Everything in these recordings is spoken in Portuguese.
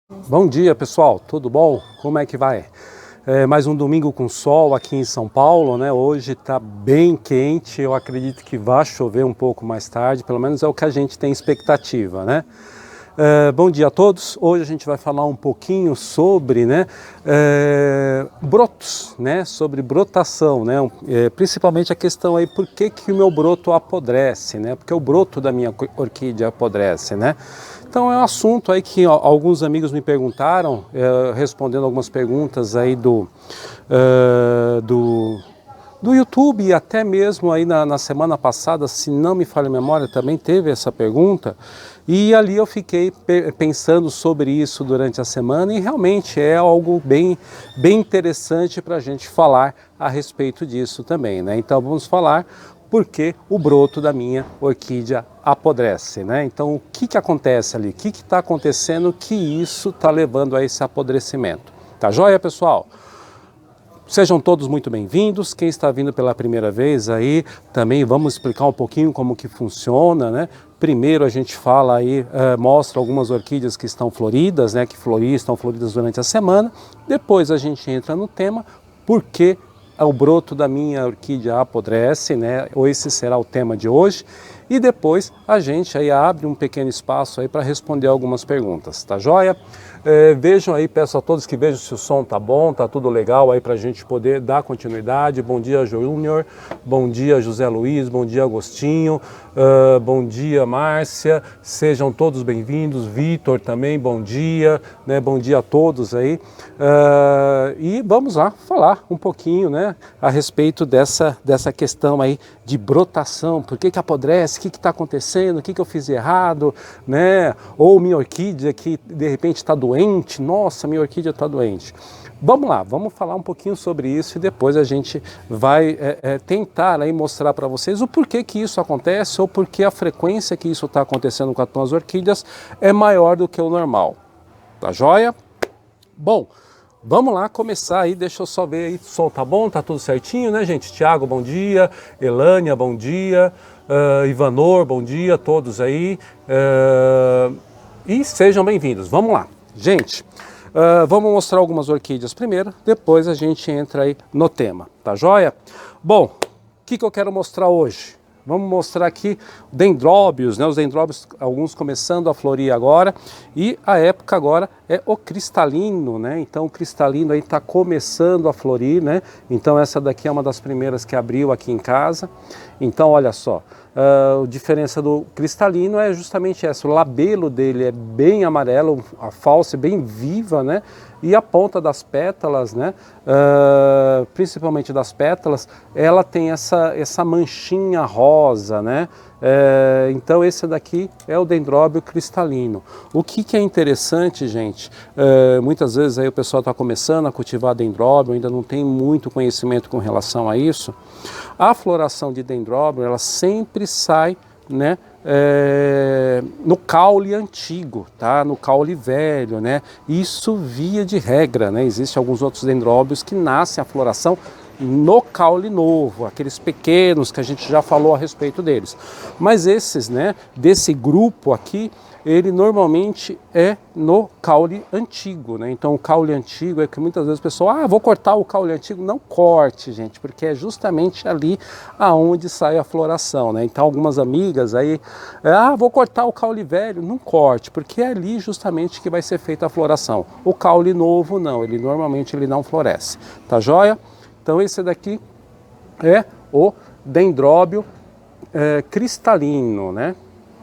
Bom dia, pessoal, tudo bom? Como é que vai? Mais um domingo com sol aqui em São Paulo, né? Hoje está bem quente, eu acredito que vai chover um pouco mais tarde, pelo menos é o que a gente tem expectativa, né? Bom dia a todos. Hoje a gente vai falar um pouquinho sobre, brotos, né? Sobre brotação, né? Principalmente a questão aí, por que que o meu broto apodrece, né? Porque o broto da minha orquídea apodrece, né? Então é um assunto aí que alguns amigos me perguntaram, respondendo algumas perguntas aí do YouTube, e até mesmo aí na semana passada, se não me falha a memória, também teve essa pergunta, e ali eu fiquei pensando sobre isso durante a semana, e realmente é algo bem interessante para a gente falar a respeito disso também, né? Então vamos falar porque o broto da minha orquídea apodrece, né? Então o que acontece ali? O que está acontecendo que isso está levando a esse apodrecimento? Tá joia, pessoal? Sejam todos muito bem-vindos. Quem está vindo pela primeira vez aí, também vamos explicar um pouquinho como que funciona, né? Primeiro a gente fala aí, mostra algumas orquídeas que estão floridas, né? Que estão floridas durante a semana. Depois a gente entra no tema, por que o broto da minha orquídea apodrece, né? Esse será o tema de hoje. E depois a gente aí abre um pequeno espaço aí para responder algumas perguntas, tá joia? Vejam aí, peço a todos que vejam se o som tá bom, tá tudo legal aí para a gente poder dar continuidade. Bom dia, Júnior, bom dia, José Luiz, bom dia, Agostinho, bom dia, Márcia, sejam todos bem-vindos, Vitor também, bom dia, né? Bom dia a todos aí. E vamos lá falar um pouquinho, né, a respeito dessa questão aí de brotação, por que apodrece, o que está acontecendo, o que eu fiz de errado, né? Ou minha orquídea que de repente está doente, nossa, minha orquídea está doente. Vamos lá, vamos falar um pouquinho sobre isso e depois a gente vai tentar aí mostrar para vocês o porquê que isso acontece ou porque a frequência que isso está acontecendo com as tuas orquídeas é maior do que o normal. Tá joia? Bom, vamos lá começar aí, deixa eu só ver aí, o som tá bom, tá tudo certinho, né, gente? Tiago, bom dia, Elânia, bom dia, Ivanor, bom dia, todos aí, e sejam bem-vindos. Vamos lá, gente, vamos mostrar algumas orquídeas primeiro, depois a gente entra aí no tema, tá joia? Bom, o que eu quero mostrar hoje? Vamos mostrar aqui dendróbios, né? Os dendróbios, alguns começando a florir agora, e a época agora é o cristalino, né? Então o cristalino aí está começando a florir, né? Então essa daqui é uma das primeiras que abriu aqui em casa. Então olha só, a diferença do cristalino é justamente essa, o labelo dele é bem amarelo, a fauce bem viva, né? E a ponta das pétalas, né, principalmente das pétalas, ela tem essa manchinha rosa, né? Então esse daqui é o dendróbio cristalino. O que é interessante, gente, muitas vezes aí o pessoal está começando a cultivar dendróbio, ainda não tem muito conhecimento com relação a isso. A floração de dendróbio, ela sempre sai, né, no caule antigo, tá? No caule velho, né? Isso via de regra, né? Existem alguns outros dendróbios que nascem a floração no caule novo, aqueles pequenos que a gente já falou a respeito deles. Mas esses, né, desse grupo aqui, ele normalmente é no caule antigo, né? Então o caule antigo é que muitas vezes o pessoal, vou cortar o caule antigo. Não corte, gente, porque é justamente ali aonde sai a floração, né? Então algumas amigas aí, vou cortar o caule velho. Não corte, porque é ali justamente que vai ser feita a floração. O caule novo não, ele normalmente não floresce, tá joia? Então esse daqui é o dendróbio cristalino, né?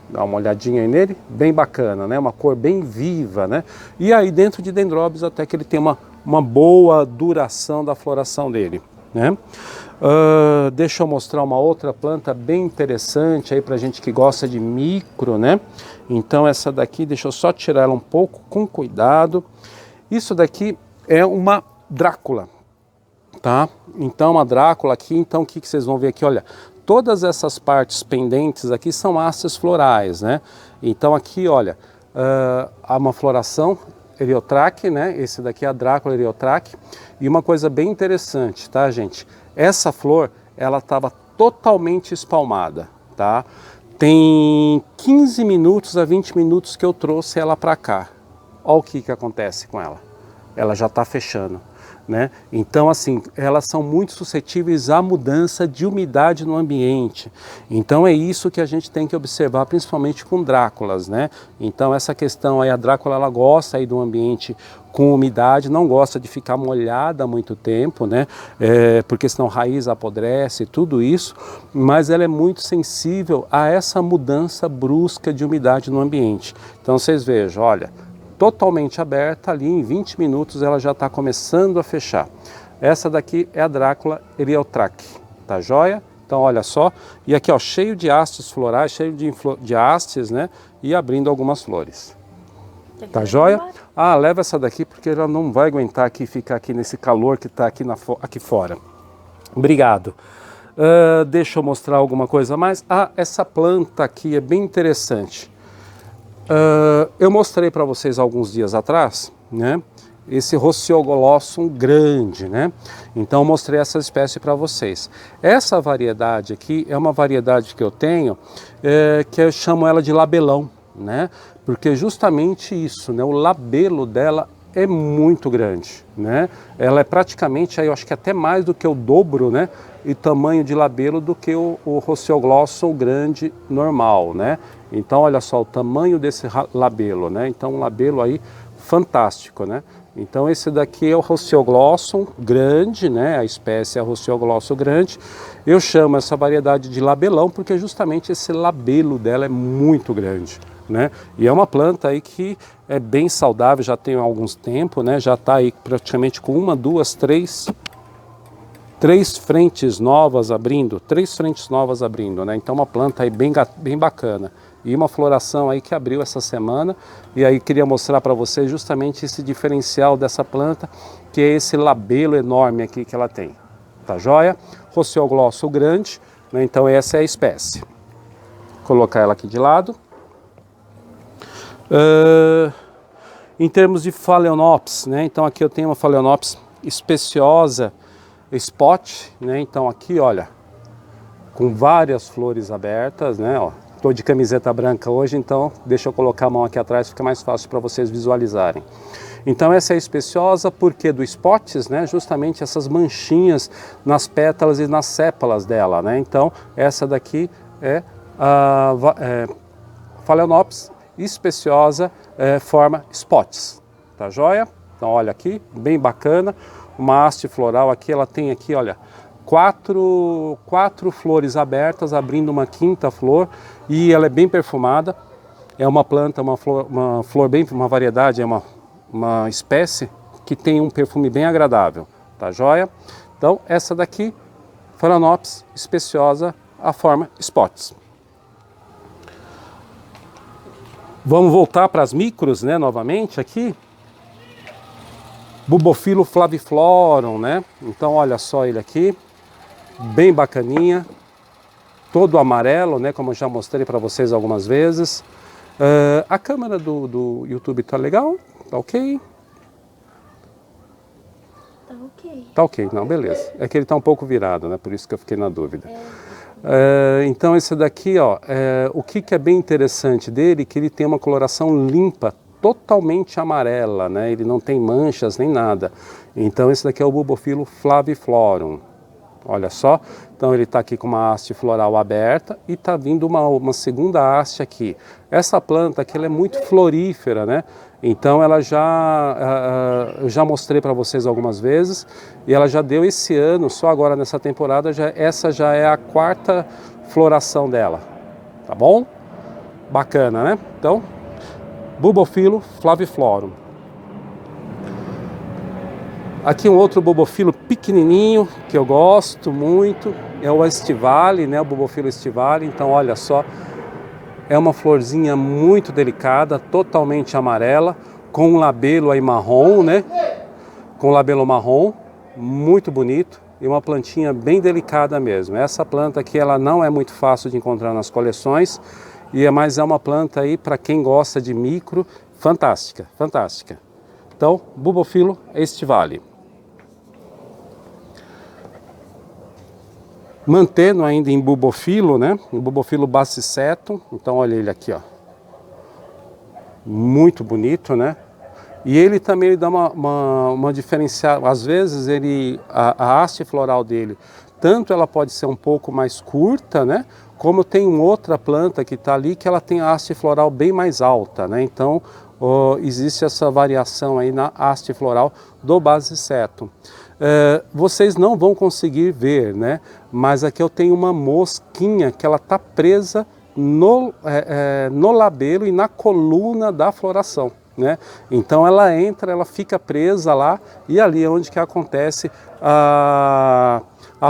Dá uma olhadinha aí nele, bem bacana, né? Uma cor bem viva, né? E aí dentro de dendróbios até que ele tem uma boa duração da floração dele, né? Deixa eu mostrar uma outra planta bem interessante aí pra gente que gosta de micro, né? Então essa daqui, deixa eu só tirar ela um pouco com cuidado. Isso daqui é uma Drácula, tá? Então uma Drácula aqui, então o que vocês vão ver aqui, olha, todas essas partes pendentes aqui são hastes florais, né? Então aqui, olha, há uma floração Eriotraque, né? Esse daqui é a Drácula Eriotraque. E uma coisa bem interessante, tá, gente? Essa flor, ela estava totalmente espalmada, tá? Tem 15 minutos a 20 minutos que eu trouxe ela para cá. olha o que acontece com ela. Ela já está fechando, né? Então, assim, elas são muito suscetíveis à mudança de umidade no ambiente. Então, é isso que a gente tem que observar, principalmente com dráculas, né? Então, essa questão aí, a drácula, ela gosta aí de um ambiente com umidade, não gosta de ficar molhada há muito tempo, né? Porque senão a raiz apodrece, tudo isso, mas ela é muito sensível a essa mudança brusca de umidade no ambiente. Então, vocês vejam, olha, totalmente aberta, ali em 20 minutos ela já está começando a fechar. Essa daqui é a Drácula Erieltrack, tá joia? Então olha só, e aqui ó, cheio de hastes florais, cheio de hastes, né? E abrindo algumas flores. Tá joia? Ah, leva essa daqui porque ela não vai aguentar aqui, ficar aqui nesse calor que está aqui fora. Obrigado. Deixa eu mostrar alguma coisa a mais. Ah, essa planta aqui é bem interessante. Eu mostrei para vocês alguns dias atrás, né? Esse Rocioglossum grande, né? Então eu mostrei essa espécie para vocês. Essa variedade aqui é uma variedade que eu tenho, que eu chamo ela de labelão, né? Porque justamente isso, né? O labelo dela é muito grande, né? Ela é praticamente, aí eu acho que até mais do que o dobro, né? E tamanho de labelo do que o Rocioglossum grande normal, né? Então olha só o tamanho desse labelo, né? Então um labelo aí fantástico, né? Então esse daqui é o Rocioglossum grande, né? A espécie é Rocioglossum grande. Eu chamo essa variedade de labelão porque justamente esse labelo dela é muito grande, né? E é uma planta aí que é bem saudável, já tem alguns tempos, né? Já está aí praticamente com uma, duas, três frentes novas abrindo, né? Então uma planta aí bem bacana. E uma floração aí que abriu essa semana, e aí queria mostrar para vocês justamente esse diferencial dessa planta, que é esse labelo enorme aqui que ela tem. Tá joia? Rocioglossum grande, né? Então essa é a espécie. Vou colocar ela aqui de lado. Em termos de Phalaenopsis, né? Então aqui eu tenho uma Phalaenopsis speciosa spot, né? Então aqui, olha, com várias flores abertas, né? Ó, tô de camiseta branca hoje, então deixa eu colocar a mão aqui atrás, fica mais fácil para vocês visualizarem. Então essa é especiosa porque do spots, né? Justamente essas manchinhas nas pétalas e nas sépalas dela, né? Então essa daqui é a Phalaenopsis especiosa, forma spots, tá joia? Então olha aqui, bem bacana, uma haste floral aqui, ela tem aqui, olha, quatro flores abertas, abrindo uma quinta flor, e ela é bem perfumada. É uma planta, uma flor bem, uma variedade, é uma espécie que tem um perfume bem agradável, tá joia? Então essa daqui, Phalaenopsis speciosa, a forma spots. Vamos voltar para as micros, né, novamente aqui. Bulbophilo flaviflorum, né? Então olha só ele aqui, bem bacaninha, todo amarelo, né? Como eu já mostrei para vocês algumas vezes. A câmera do YouTube tá legal? Tá ok? Tá ok. Tá ok, não, beleza. É que ele tá um pouco virado, né? Por isso que eu fiquei na dúvida. Então esse daqui, ó, o que é bem interessante dele, que ele tem uma coloração limpa, totalmente amarela, né? Ele não tem manchas nem nada. Então esse daqui é o Bulbophilo flaviflorum. Olha só, então ele está aqui com uma haste floral aberta e está vindo uma segunda haste aqui. Essa planta aqui ela é muito florífera, né? Então ela eu já mostrei para vocês algumas vezes e ela já deu esse ano, só agora nessa temporada, essa já é a quarta floração dela, tá bom? Bacana, né? Então, Bulbophilo flaviflorum. Aqui um outro bulbophilo pequenininho que eu gosto muito, é o Estivale, né? O Bulbophilo Estivale. Então olha só, é uma florzinha muito delicada, totalmente amarela, com um labelo aí marrom, né? Com labelo marrom, muito bonito e uma plantinha bem delicada mesmo. Essa planta aqui ela não é muito fácil de encontrar nas coleções, mas é uma planta aí para quem gosta de micro, fantástica, fantástica. Então, Bulbophilo Estivale. Mantendo ainda em bulbophilo, né? O Bulbophilo bassicetum. Então olha ele aqui, ó. Muito bonito, né? E ele também ele dá uma diferencial, às vezes a haste floral dele, tanto ela pode ser um pouco mais curta, né? Como tem uma outra planta que está ali que ela tem a haste floral bem mais alta, né? Então existe essa variação aí na haste floral do Basicetum. Vocês não vão conseguir ver, né? Mas aqui eu tenho uma mosquinha que ela está presa no labelo e na coluna da floração, né? Então ela entra, ela fica presa lá e ali é onde que acontece a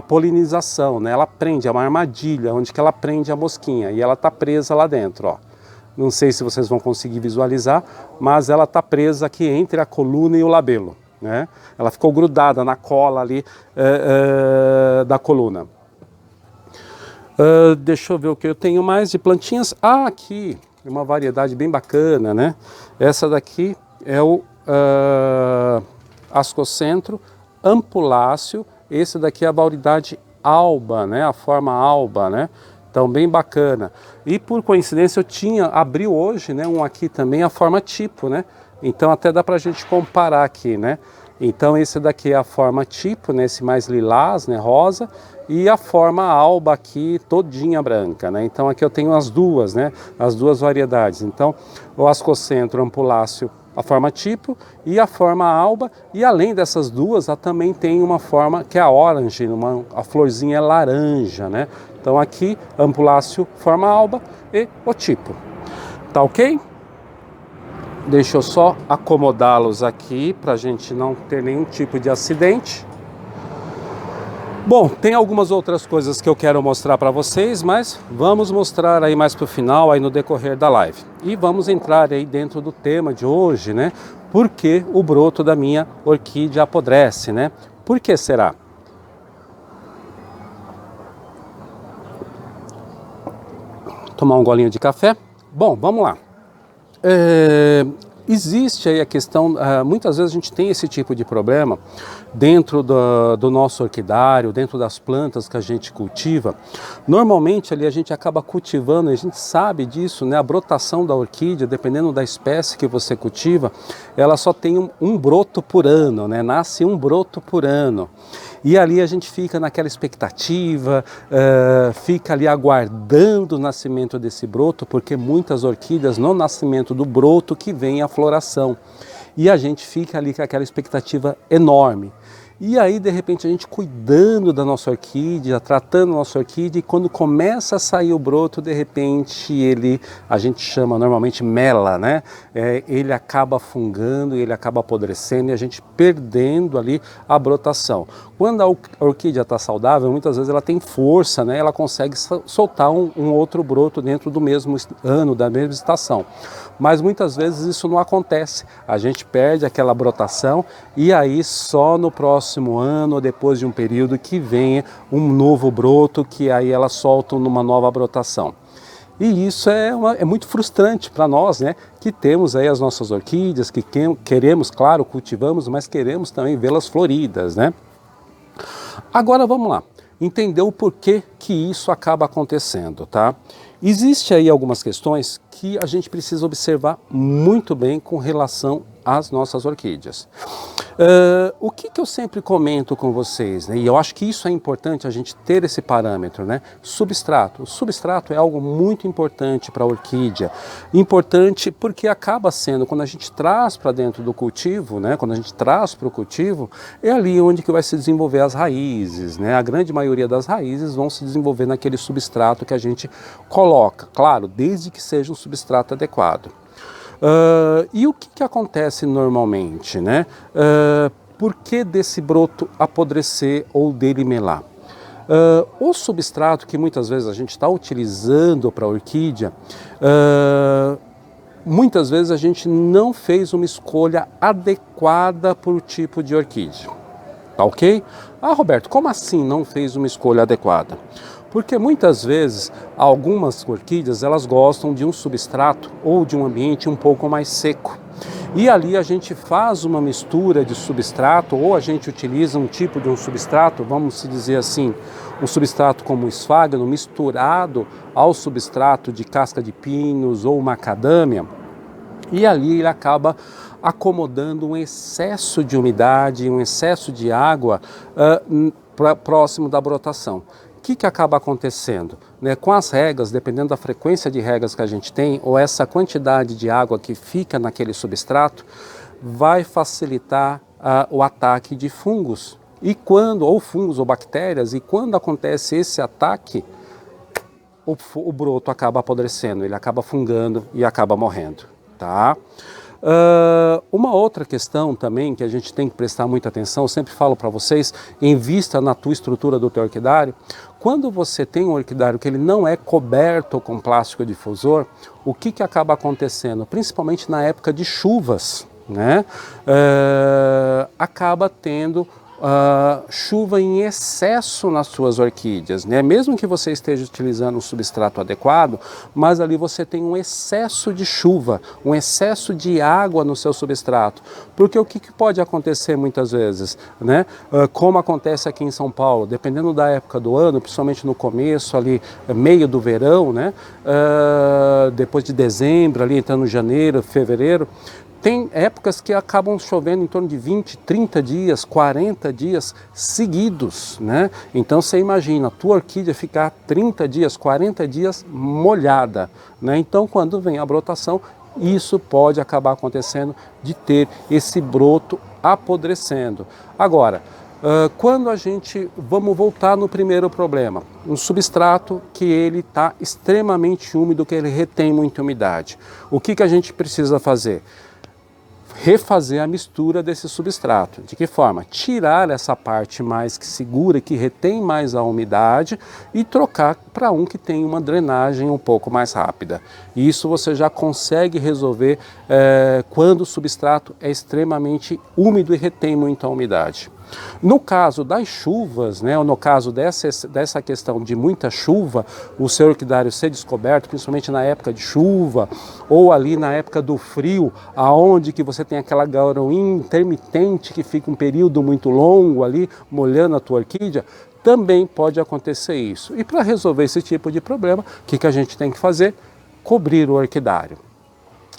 polinização, né? Ela prende, é uma armadilha onde que ela prende a mosquinha e ela está presa lá dentro, ó. Não sei se vocês vão conseguir visualizar, mas ela está presa aqui entre a coluna e o labelo, né? Ela ficou grudada na cola ali da coluna. Deixa eu ver o que eu tenho mais de plantinhas. Aqui uma variedade bem bacana, né? Essa daqui é o Ascocentro ampuláceo. Esse daqui é a variedade alba, né? A forma alba, né? Então bem bacana. E por coincidência eu abriu hoje, né? Um aqui também a forma tipo, né? Então até dá pra gente comparar aqui, né? Então esse daqui é a forma tipo, né? Esse mais lilás, né? Rosa. E a forma alba aqui todinha branca, né? Então aqui eu tenho as duas, né? As duas variedades. Então o Ascocentro ampuláceo, a forma tipo e a forma alba. E além dessas duas, também tem uma forma que é a orange, a florzinha é laranja, né? Então aqui ampuláceo, forma alba e o tipo. Tá ok? Deixa eu só acomodá-los aqui para a gente não ter nenhum tipo de acidente. Bom, tem algumas outras coisas que eu quero mostrar para vocês, mas vamos mostrar aí mais para o final, aí no decorrer da live. E vamos entrar aí dentro do tema de hoje, né? Por que o broto da minha orquídea apodrece, né? Por que será? Tomar um golinho de café? Bom, vamos lá. Existe aí a questão, muitas vezes a gente tem esse tipo de problema dentro do nosso orquidário, dentro das plantas que a gente cultiva. Normalmente ali a gente acaba cultivando, a gente sabe disso, né? A brotação da orquídea, dependendo da espécie que você cultiva, ela só tem um broto por ano, né? Nasce um broto por ano. E ali a gente fica naquela expectativa, fica ali aguardando o nascimento desse broto, porque muitas orquídeas no nascimento do broto que vem a floração. E a gente fica ali com aquela expectativa enorme. E aí, de repente, a gente cuidando da nossa orquídea, tratando a nossa orquídea, e quando começa a sair o broto, de repente, a gente chama normalmente mela, né? Ele acaba fungando, ele acaba apodrecendo e a gente perdendo ali a brotação. Quando a orquídea está saudável, muitas vezes ela tem força, né? Ela consegue soltar um outro broto dentro do mesmo ano, da mesma estação. Mas muitas vezes isso não acontece, a gente perde aquela brotação e aí só no próximo ano, ou depois de um período, que venha um novo broto, que aí elas soltam numa nova brotação. E isso é muito frustrante para nós, né, que temos aí as nossas orquídeas, que queremos, claro, cultivamos, mas queremos também vê-las floridas, né? Agora vamos lá, entender o porquê que isso acaba acontecendo, tá? Existe aí algumas questões que a gente precisa observar muito bem com relação às nossas orquídeas. O que eu sempre comento com vocês, né? E eu acho que isso é importante a gente ter esse parâmetro, né? Substrato. O substrato é algo muito importante para a orquídea. Importante porque acaba sendo, quando a gente traz para dentro do cultivo, né? Quando a gente traz para o cultivo, é ali onde que vai se desenvolver as raízes, né? A grande maioria das raízes vão se desenvolver naquele substrato que a gente coloca, claro, desde que seja um substrato adequado. E o que acontece normalmente, né? Por que desse broto apodrecer ou dele melar? O substrato que muitas vezes a gente está utilizando para a orquídea, muitas vezes a gente não fez uma escolha adequada para o tipo de orquídea, tá ok? Roberto, como assim não fez uma escolha adequada? Porque muitas vezes algumas orquídeas elas gostam de um substrato ou de um ambiente um pouco mais seco. E ali a gente faz uma mistura de substrato ou a gente utiliza um tipo de um substrato, vamos dizer assim, um substrato como o esfágano misturado ao substrato de casca de pinos ou macadâmia. e ali ele acaba acomodando um excesso de umidade, um excesso de água próximo da brotação. O que acaba acontecendo? Com as regas, dependendo da frequência de regas que a gente tem, ou essa quantidade de água que fica naquele substrato, vai facilitar o ataque de fungos. Ou fungos ou bactérias, e quando acontece esse ataque, o broto acaba apodrecendo, ele acaba fungando e acaba morrendo, tá? Uma outra questão também que a gente tem que prestar muita atenção, eu sempre falo para vocês, invista na tua estrutura do teu orquidário. Quando você tem um orquidário que ele não é coberto com plástico difusor, o que acaba acontecendo? Principalmente na época de chuvas, né? Acaba tendo chuva em excesso nas suas orquídeas, né? Mesmo que você esteja utilizando um substrato adequado, mas ali você tem um excesso de chuva, um excesso de água no seu substrato. Porque o que pode acontecer muitas vezes, né? Como acontece aqui em São Paulo, dependendo da época do ano, principalmente no começo, ali, meio do verão, né? Depois de dezembro, ali entrando janeiro, fevereiro, tem épocas que acabam chovendo em torno de 20, 30 dias, 40 dias seguidos, né? Então você imagina, a tua orquídea ficar 30 dias, 40 dias molhada, né? Então quando vem a brotação, isso pode acabar acontecendo de ter esse broto apodrecendo. Agora, quando vamos voltar no primeiro problema, um substrato que ele está extremamente úmido, que ele retém muita umidade. O que a gente precisa fazer? Refazer a mistura desse substrato. De que forma? Tirar essa parte mais que segura, que retém mais a umidade e trocar para um que tem uma drenagem um pouco mais rápida. E isso você já consegue resolver quando o substrato é extremamente úmido e retém muita umidade. No caso das chuvas, né, ou no caso dessa questão de muita chuva, o seu orquidário ser descoberto, principalmente na época de chuva, ou ali na época do frio, aonde que você tem aquela garoinha intermitente que fica um período muito longo ali, molhando a tua orquídea, também pode acontecer isso. E para resolver esse tipo de problema, o que a gente tem que fazer? Cobrir o orquidário.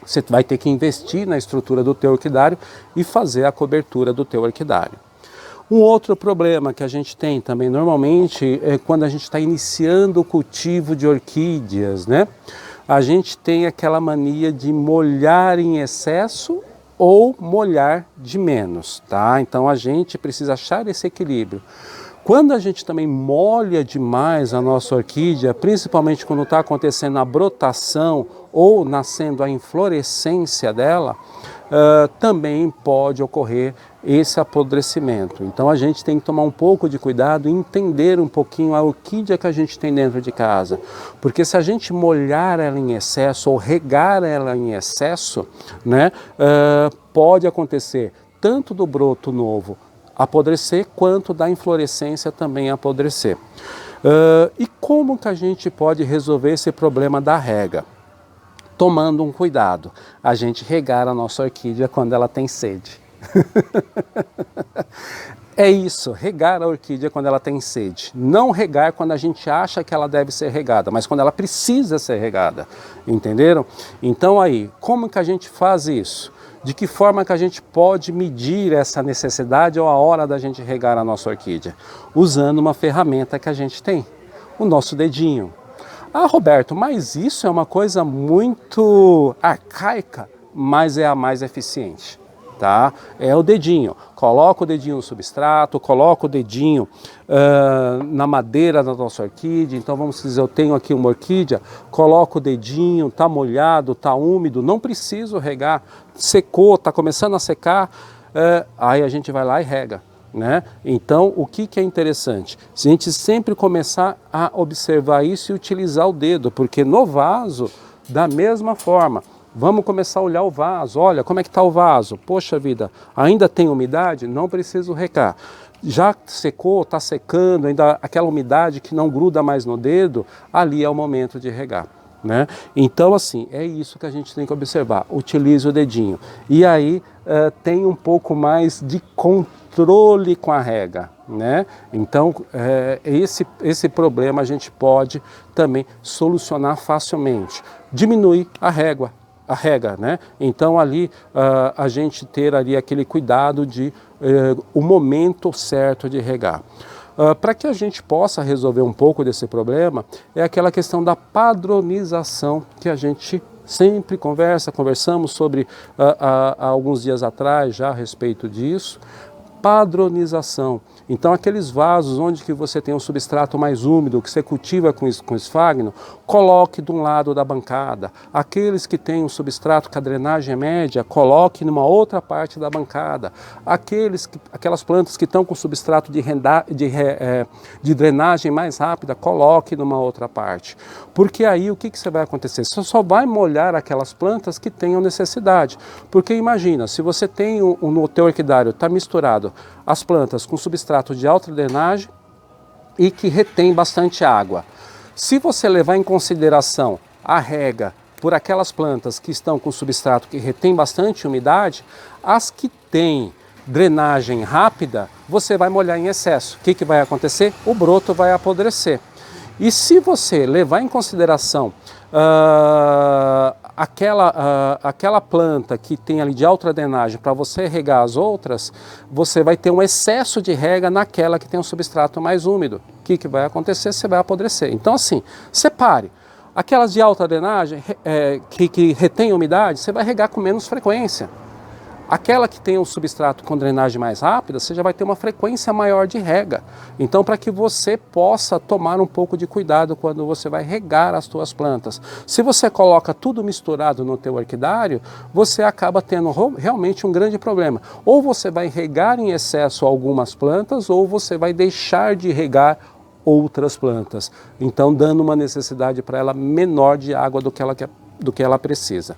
Você vai ter que investir na estrutura do teu orquidário e fazer a cobertura do teu orquidário. Um outro problema que a gente tem também normalmente é quando a gente está iniciando o cultivo de orquídeas, né? A gente tem aquela mania de molhar em excesso ou molhar de menos, tá? Então a gente precisa achar esse equilíbrio. Quando a gente também molha demais a nossa orquídea, principalmente quando está acontecendo a brotação ou nascendo a inflorescência dela, também pode ocorrer esse apodrecimento. Então a gente tem que tomar um pouco de cuidado e entender um pouquinho a orquídea que a gente tem dentro de casa. Porque se a gente molhar ela em excesso ou regar ela em excesso, né, pode acontecer tanto do broto novo apodrecer, quanto da inflorescência também apodrecer. E como que a gente pode resolver esse problema da rega? Tomando um cuidado, a gente regar a nossa orquídea quando ela tem sede. É isso, regar a orquídea quando ela tem sede. Não regar quando a gente acha que ela deve ser regada, mas quando ela precisa ser regada, entenderam? Então aí, como que a gente faz isso? De que forma que a gente pode medir essa necessidade ou a hora da gente regar a nossa orquídea? Usando uma ferramenta que a gente tem, o nosso dedinho. Ah, Roberto, mas isso é uma coisa muito arcaica, mas é a mais eficiente, tá? É o dedinho. Coloca o dedinho no substrato, coloca o dedinho na madeira da nossa orquídea. Então vamos dizer, eu tenho aqui uma orquídea, coloco o dedinho, tá molhado, tá úmido, não preciso regar, secou, tá começando a secar, aí a gente vai lá e rega. Né? Então, o que é interessante? Se a gente sempre começar a observar isso e utilizar o dedo, porque no vaso, da mesma forma, vamos começar a olhar o vaso. Olha, como é que está o vaso? Poxa vida, ainda tem umidade? Não preciso regar. Já secou, está secando, ainda aquela umidade que não gruda mais no dedo, ali é o momento de regar. Né? Então, assim, é isso que a gente tem que observar. Utilize o dedinho. E aí tem um pouco mais de controle com a rega. Né? Então, esse problema a gente pode também solucionar facilmente. Diminui a régua. a rega, né? Então ali a gente ter ali aquele cuidado de o momento certo de regar. Para que a gente possa resolver um pouco desse problema, é aquela questão da padronização que a gente sempre conversamos sobre há alguns dias atrás já a respeito disso. Padronização. Então aqueles vasos onde que você tem um substrato mais úmido, que você cultiva com esfagno, coloque de um lado da bancada. Aqueles que têm um substrato que a drenagem é média, coloque numa outra parte da bancada. Aquelas plantas que estão com substrato de drenagem mais rápida, coloque numa outra parte. Porque aí o que você vai acontecer? Você só vai molhar aquelas plantas que tenham necessidade. Porque imagina, se você tem no teu orquidário, está misturado as plantas com substrato de alta drenagem e que retém bastante água. Se você levar em consideração a rega por aquelas plantas que estão com substrato que retém bastante umidade, as que têm drenagem rápida, você vai molhar em excesso. O que vai acontecer? O broto vai apodrecer. E se você levar em consideração aquela planta que tem ali de alta drenagem para você regar as outras, você vai ter um excesso de rega naquela que tem um substrato mais úmido. O que vai acontecer? Você vai apodrecer. Então assim, separe. Aquelas de alta drenagem que retém umidade, você vai regar com menos frequência. Aquela que tem um substrato com drenagem mais rápida, você já vai ter uma frequência maior de rega. Então, para que você possa tomar um pouco de cuidado quando você vai regar as suas plantas. Se você coloca tudo misturado no teu orquidário, você acaba tendo realmente um grande problema. Ou você vai regar em excesso algumas plantas, ou você vai deixar de regar outras plantas. Então, dando uma necessidade para ela menor de água do que ela precisa.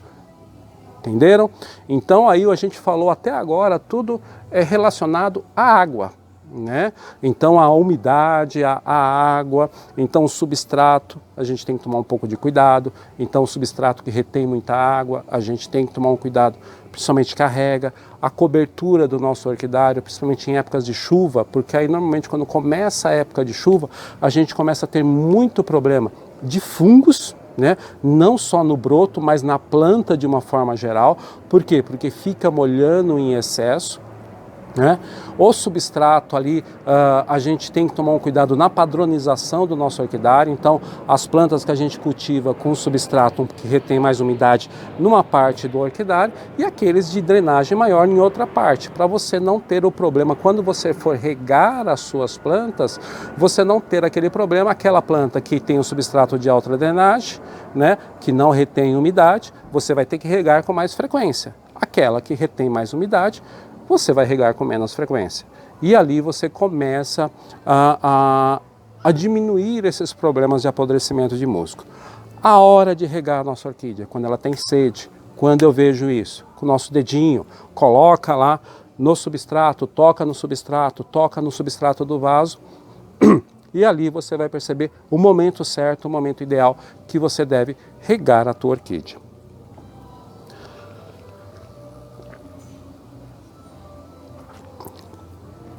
Entenderam? Então aí a gente falou até agora, tudo é relacionado à água, né? Então a umidade, a água, então o substrato, a gente tem que tomar um pouco de cuidado. Então o substrato que retém muita água, a gente tem que tomar um cuidado, principalmente com a rega, a cobertura do nosso orquidário, principalmente em épocas de chuva, porque aí normalmente quando começa a época de chuva, a gente começa a ter muito problema de fungos, né? Não só no broto, mas na planta de uma forma geral. Por quê? Porque fica molhando em excesso, né? O substrato ali, a gente tem que tomar um cuidado na padronização do nosso orquidário. Então, as plantas que a gente cultiva com substrato que retém mais umidade numa parte do orquidário e aqueles de drenagem maior em outra parte, para você não ter o problema quando você for regar as suas plantas, você não ter aquele problema, aquela planta que tem o substrato de alta drenagem, né, que não retém umidade, você vai ter que regar com mais frequência. Aquela que retém mais umidade, você vai regar com menos frequência. E ali você começa a diminuir esses problemas de apodrecimento de musgo. A hora de regar a nossa orquídea, quando ela tem sede, quando eu vejo isso, com o nosso dedinho, coloca lá no substrato, toca no substrato do vaso, e ali você vai perceber o momento certo, o momento ideal que você deve regar a tua orquídea.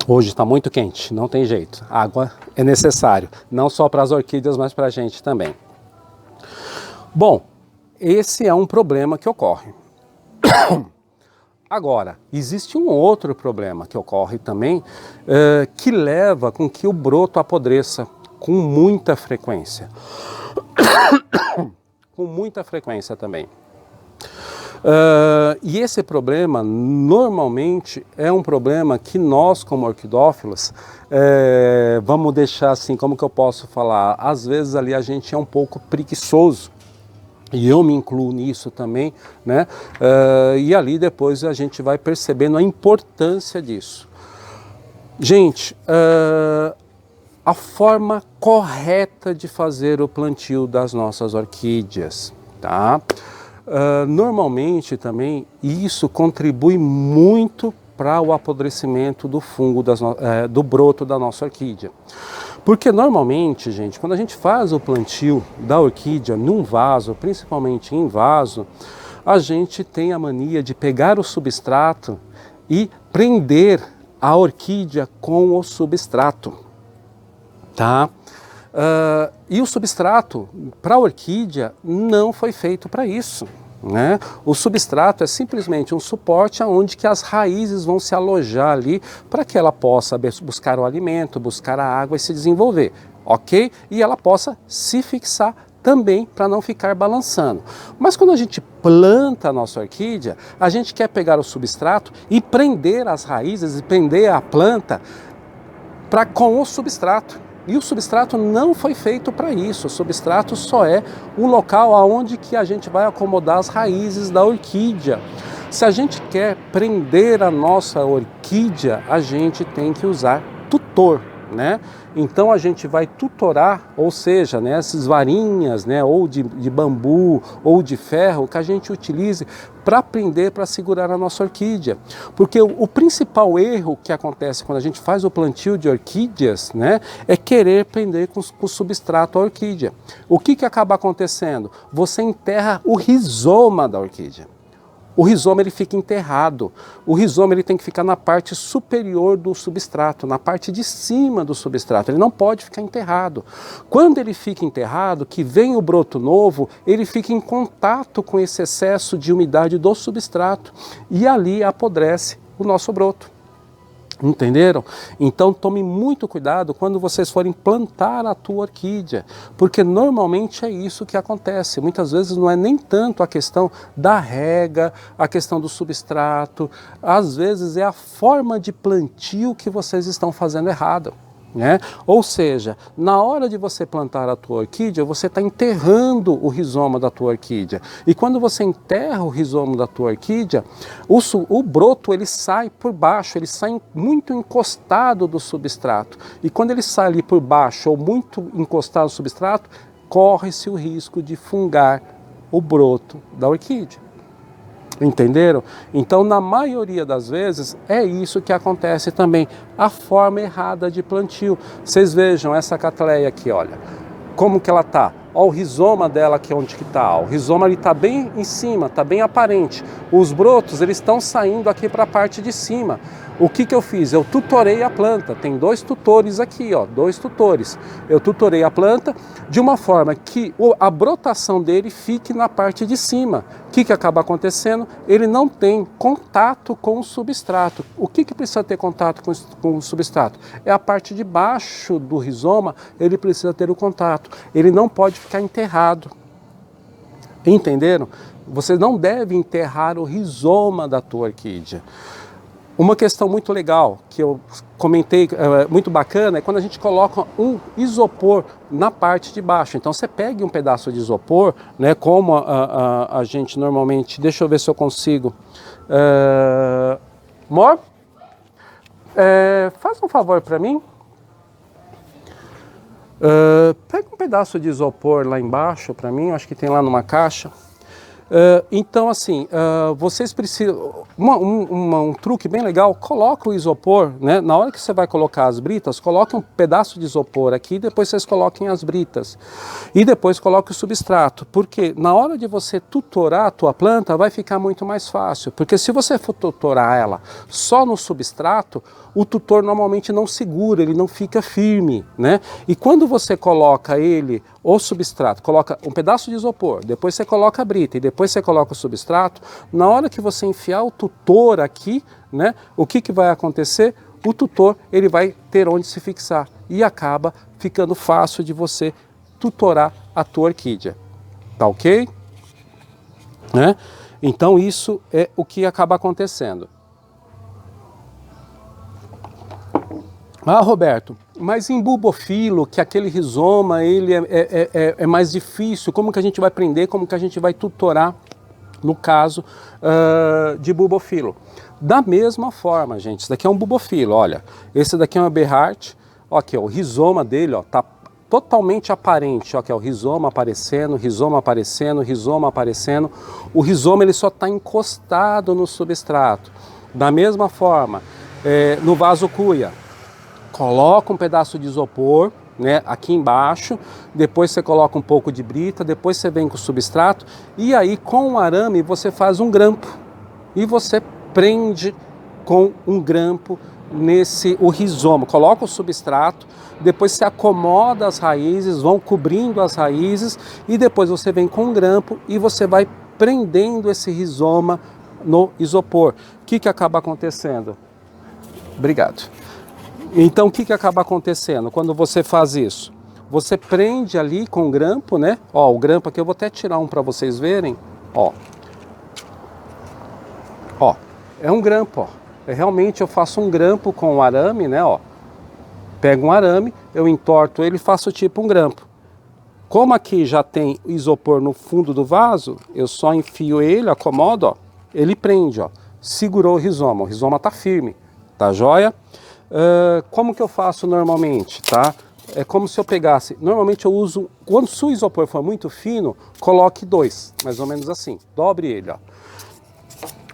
Hoje está muito quente, não tem jeito. Água é necessário, não só para as orquídeas, mas para a gente também. Bom, esse é um problema que ocorre. Agora, existe um outro problema que ocorre também, que leva com que o broto apodreça com muita frequência. Com muita frequência também. E esse problema, normalmente, é um problema que nós, como orquidófilos, vamos deixar assim, como que eu posso falar? Às vezes ali a gente é um pouco preguiçoso, e eu me incluo nisso também, né? E ali depois a gente vai percebendo a importância disso. Gente, a forma correta de fazer o plantio das nossas orquídeas, tá? Normalmente também isso contribui muito para o apodrecimento do fungo do broto da nossa orquídea. Porque normalmente, gente, quando a gente faz o plantio da orquídea num vaso, principalmente em vaso, a gente tem a mania de pegar o substrato e prender a orquídea com o substrato, tá? E o substrato para a orquídea não foi feito para isso, né? O substrato é simplesmente um suporte onde que as raízes vão se alojar ali para que ela possa buscar o alimento, buscar a água e se desenvolver, ok? E ela possa se fixar também para não ficar balançando. Mas quando a gente planta a nossa orquídea, a gente quer pegar o substrato e prender as raízes e prender a planta com o substrato. E o substrato não foi feito para isso. O substrato só é o local aonde que a gente vai acomodar as raízes da orquídea. Se a gente quer prender a nossa orquídea, a gente tem que usar tutor, né? Então a gente vai tutorar, ou seja, né, essas varinhas, né, ou de bambu ou de ferro que a gente utilize para prender, para segurar a nossa orquídea. Porque o principal erro que acontece quando a gente faz o plantio de orquídeas, né, é querer prender com o substrato a orquídea. O que acaba acontecendo? Você enterra o rizoma da orquídea. O rizoma ele fica enterrado. O rizoma ele tem que ficar na parte superior do substrato, na parte de cima do substrato. Ele não pode ficar enterrado. Quando ele fica enterrado, que vem o broto novo, ele fica em contato com esse excesso de umidade do substrato e ali apodrece o nosso broto. Entenderam? Então tome muito cuidado quando vocês forem plantar a tua orquídea, porque normalmente é isso que acontece. Muitas vezes não é nem tanto a questão da rega, a questão do substrato, às vezes é a forma de plantio que vocês estão fazendo errado. Né? Ou seja, na hora de você plantar a tua orquídea, você está enterrando o rizoma da tua orquídea. E quando você enterra o rizoma da tua orquídea, o broto ele sai por baixo, ele sai muito encostado do substrato. E quando ele sai ali por baixo ou muito encostado do substrato, corre-se o risco de fungar o broto da orquídea. Entenderam? Então, na maioria das vezes, é isso que acontece também, a forma errada de plantio. Vocês vejam essa catleia aqui, olha, como que ela tá. Olha o rizoma dela aqui onde que tá. O rizoma ele está bem em cima, está bem aparente. Os brotos eles estão saindo aqui para a parte de cima. O que eu fiz? Eu tutorei a planta. Tem dois tutores aqui, ó, dois tutores. Eu tutorei a planta de uma forma que a brotação dele fique na parte de cima. O que acaba acontecendo? Ele não tem contato com o substrato. O que precisa ter contato com o substrato? É a parte de baixo do rizoma, ele precisa ter o contato. Ele não pode ficar enterrado. Entenderam? Você não deve enterrar o rizoma da tua orquídea. Uma questão muito legal, que eu comentei, muito bacana, é quando a gente coloca um isopor na parte de baixo. Então você pega um pedaço de isopor, né, como a gente normalmente... Deixa eu ver se eu consigo. Mor, faz um favor para mim. Pega um pedaço de isopor lá embaixo para mim, acho que tem lá numa caixa. Então assim, vocês precisam, um truque bem legal, coloca o isopor, né? Na hora que você vai colocar as britas, coloque um pedaço de isopor aqui, depois vocês coloquem as britas e depois coloque o substrato, porque na hora de você tutorar a tua planta vai ficar muito mais fácil, porque se você for tutorar ela só no substrato, o tutor normalmente não segura, ele não fica firme, né? E quando você coloca ele, o substrato, coloca um pedaço de isopor, depois você coloca a brita e depois você coloca o substrato, na hora que você enfiar o tutor aqui, né, o que vai acontecer? O tutor ele vai ter onde se fixar e acaba ficando fácil de você tutorar a tua orquídea, tá ok? Né? Então isso é o que acaba acontecendo. Ah, Roberto, mas em bulbofilo, que aquele rizoma ele é mais difícil, como que a gente vai prender, como que a gente vai tutorar no caso de bulbofilo? Da mesma forma, gente, isso daqui é um bulbofilo, olha, esse daqui é uma Eberhardt, ó, aqui, ó, o rizoma dele, ó, tá totalmente aparente, ó, que é o rizoma aparecendo, rizoma aparecendo, rizoma aparecendo, o rizoma ele só está encostado no substrato. Da mesma forma, no vaso cuia, coloca um pedaço de isopor, né, aqui embaixo, depois você coloca um pouco de brita, depois você vem com o substrato e aí com o arame você faz um grampo e você prende com um grampo o rizoma, coloca o substrato, depois você acomoda as raízes, vão cobrindo as raízes e depois você vem com um grampo e você vai prendendo esse rizoma no isopor. O que acaba acontecendo? Obrigado. Então, o que acaba acontecendo quando você faz isso? Você prende ali com o grampo, né? Ó, o grampo aqui eu vou até tirar um para vocês verem. Ó, é um grampo, ó. Realmente eu faço um grampo com o arame, né? Ó, pego um arame, eu entorto ele e faço tipo um grampo. Como aqui já tem isopor no fundo do vaso, eu só enfio ele, acomodo, ó, ele prende, ó. Segurou o rizoma tá firme, tá joia? Como que eu faço normalmente, tá? É como se eu pegasse, normalmente eu uso, quando o isopor for muito fino, coloque 2, mais ou menos assim, dobre ele, ó.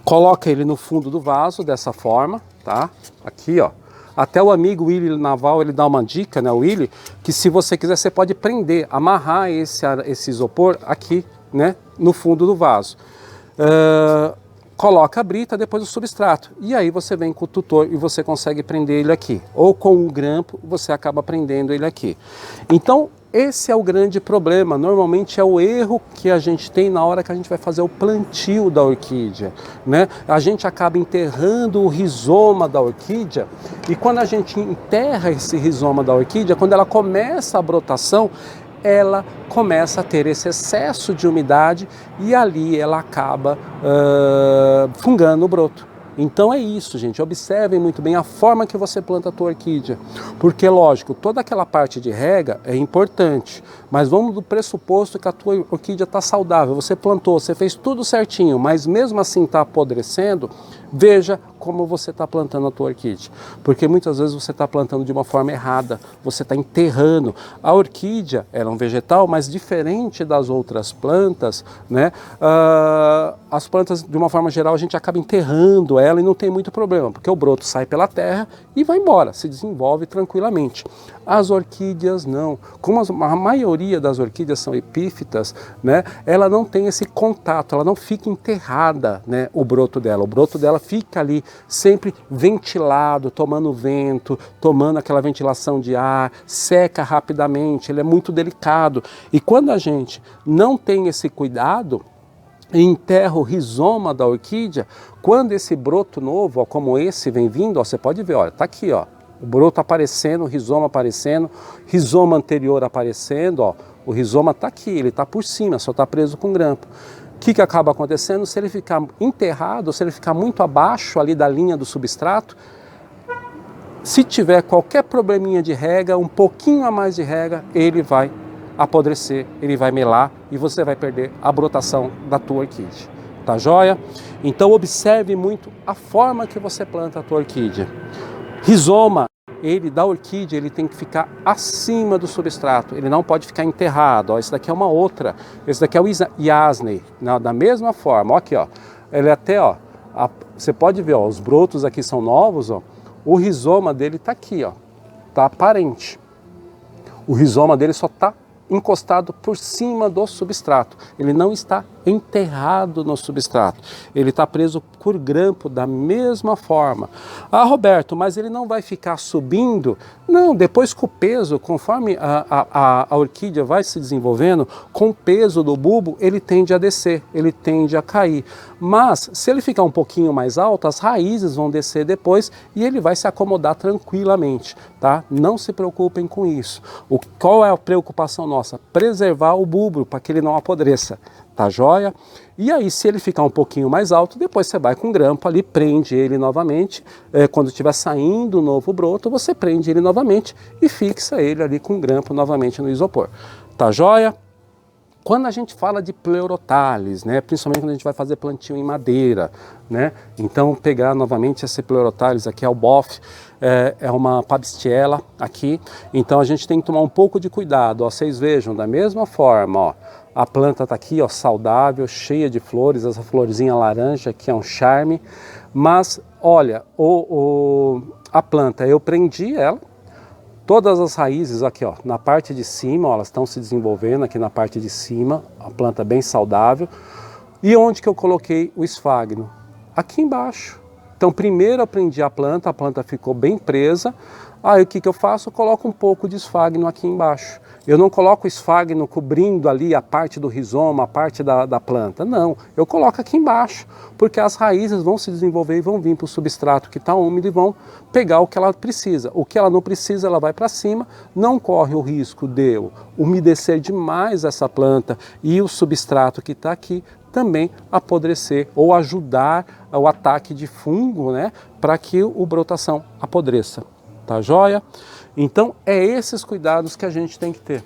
Coloca ele no fundo do vaso, dessa forma, tá? Aqui, ó. Até o amigo Willy Naval, ele dá uma dica, né, Willy, que se você quiser, você pode prender, amarrar esse isopor aqui, né, no fundo do vaso. Coloca a brita, depois o substrato. E aí você vem com o tutor e você consegue prender ele aqui. Ou com um grampo, você acaba prendendo ele aqui. Então, esse é o grande problema. Normalmente é o erro que a gente tem na hora que a gente vai fazer o plantio da orquídea, né? A gente acaba enterrando o rizoma da orquídea. E quando a gente enterra esse rizoma da orquídea, quando ela começa a brotação, ela começa a ter esse excesso de umidade e ali ela acaba fungando o broto. Então é isso, gente. Observem muito bem a forma que você planta a tua orquídea. Porque, lógico, toda aquela parte de rega é importante. Mas vamos do pressuposto que a tua orquídea está saudável. Você plantou, você fez tudo certinho, mas mesmo assim está apodrecendo. Veja como você está plantando a tua orquídea. Porque muitas vezes você está plantando de uma forma errada. Você está enterrando. A orquídea, ela é um vegetal, mas diferente das outras plantas, né? As plantas, de uma forma geral, a gente acaba enterrando ela e não tem muito problema, porque o broto sai pela terra e vai embora, se desenvolve tranquilamente. As orquídeas não. Como a maioria das orquídeas são epífitas, né, ela não tem esse contato, ela não fica enterrada, né, o broto dela. O broto dela fica ali sempre ventilado, tomando vento, tomando aquela ventilação de ar, seca rapidamente, ele é muito delicado. E quando a gente não tem esse cuidado, enterra o rizoma da orquídea, quando esse broto novo, ó, como esse vem vindo, ó, você pode ver, olha, tá aqui, ó, o broto aparecendo, o rizoma aparecendo, rizoma anterior aparecendo, ó, o rizoma tá aqui, ele tá por cima, só tá preso com grampo. O que acaba acontecendo? Se ele ficar enterrado, se ele ficar muito abaixo ali da linha do substrato, se tiver qualquer probleminha de rega, um pouquinho a mais de rega, ele vai apodrecer, ele vai melar e você vai perder a brotação da tua orquídea, tá joia? Então observe muito a forma que você planta a tua orquídea. Rizoma, ele da orquídea, ele tem que ficar acima do substrato, ele não pode ficar enterrado, ó, esse daqui é uma outra, esse daqui é o Yasney, da mesma forma, ó, aqui, ó, ele até, ó, você pode ver, ó, os brotos aqui são novos, ó, o rizoma dele tá aqui, ó, tá aparente, o rizoma dele só tá encostado por cima do substrato, ele não está enterrado no substrato, ele está preso por grampo da mesma forma. Ah, Roberto, mas ele não vai ficar subindo? Não, depois com o peso, conforme a orquídea vai se desenvolvendo, com o peso do bulbo, ele tende a descer, ele tende a cair. Mas, se ele ficar um pouquinho mais alto, as raízes vão descer depois e ele vai se acomodar tranquilamente, tá? Não se preocupem com isso. Qual é a preocupação nossa? Preservar o bulbo para que ele não apodreça. Tá joia? E aí, se ele ficar um pouquinho mais alto, depois você vai com o grampo ali, prende ele novamente. Quando estiver saindo o novo broto, você prende ele novamente e fixa ele ali com o grampo novamente no isopor. Tá joia? Quando a gente fala de Pleurothales, né, principalmente quando a gente vai fazer plantio em madeira, né, então pegar novamente esse Pleurothales aqui é o bof, é uma Pabistiella aqui, então a gente tem que tomar um pouco de cuidado, ó, vocês vejam, da mesma forma, ó, a planta está aqui, ó, saudável, cheia de flores, essa florzinha laranja aqui é um charme, mas olha, a planta, eu prendi ela, todas as raízes aqui, ó, na parte de cima, ó, elas estão se desenvolvendo aqui na parte de cima, a planta bem saudável. E onde que eu coloquei o esfagno? Aqui embaixo. Então primeiro eu prendi a planta ficou bem presa, Aí o que eu faço? Eu coloco um pouco de esfagno aqui embaixo. Eu não coloco o esfagno cobrindo ali a parte do rizoma, a parte da planta. Não, eu coloco aqui embaixo, porque as raízes vão se desenvolver e vão vir para o substrato que está úmido e vão pegar o que ela precisa. O que ela não precisa, ela vai para cima, não corre o risco de umedecer demais essa planta e o substrato que está aqui também apodrecer ou ajudar ao ataque de fungo, né, para que a brotação apodreça. Tá joia? Então, é esses cuidados que a gente tem que ter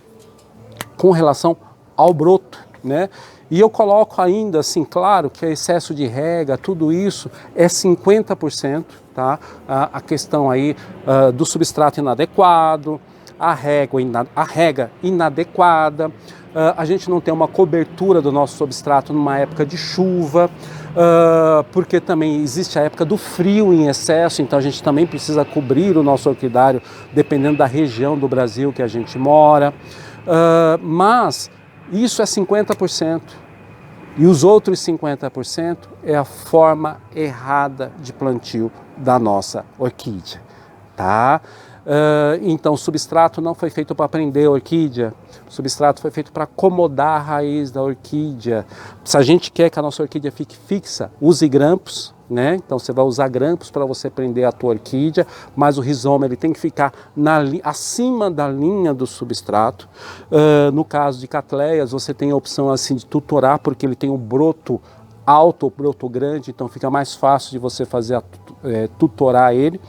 com relação ao broto, né? E eu coloco ainda, assim, claro que é excesso de rega, tudo isso é 50%, tá? A questão aí do substrato inadequado, a rega inadequada, a gente não tem uma cobertura do nosso substrato numa época de chuva, porque também existe a época do frio em excesso, então a gente também precisa cobrir o nosso orquidário dependendo da região do Brasil que a gente mora, mas isso é 50%. E os outros 50% é a forma errada de plantio da nossa orquídea, tá? Então o substrato não foi feito para prender a orquídea, o substrato foi feito para acomodar a raiz da orquídea. Se a gente quer que a nossa orquídea fique fixa, use grampos, né? Então você vai usar grampos para você prender a tua orquídea, mas o rizoma ele tem que ficar acima da linha do substrato. No caso de catleias, você tem a opção assim de tutorar, porque ele tem um broto alto ou broto grande, então fica mais fácil de você fazer tutorar ele.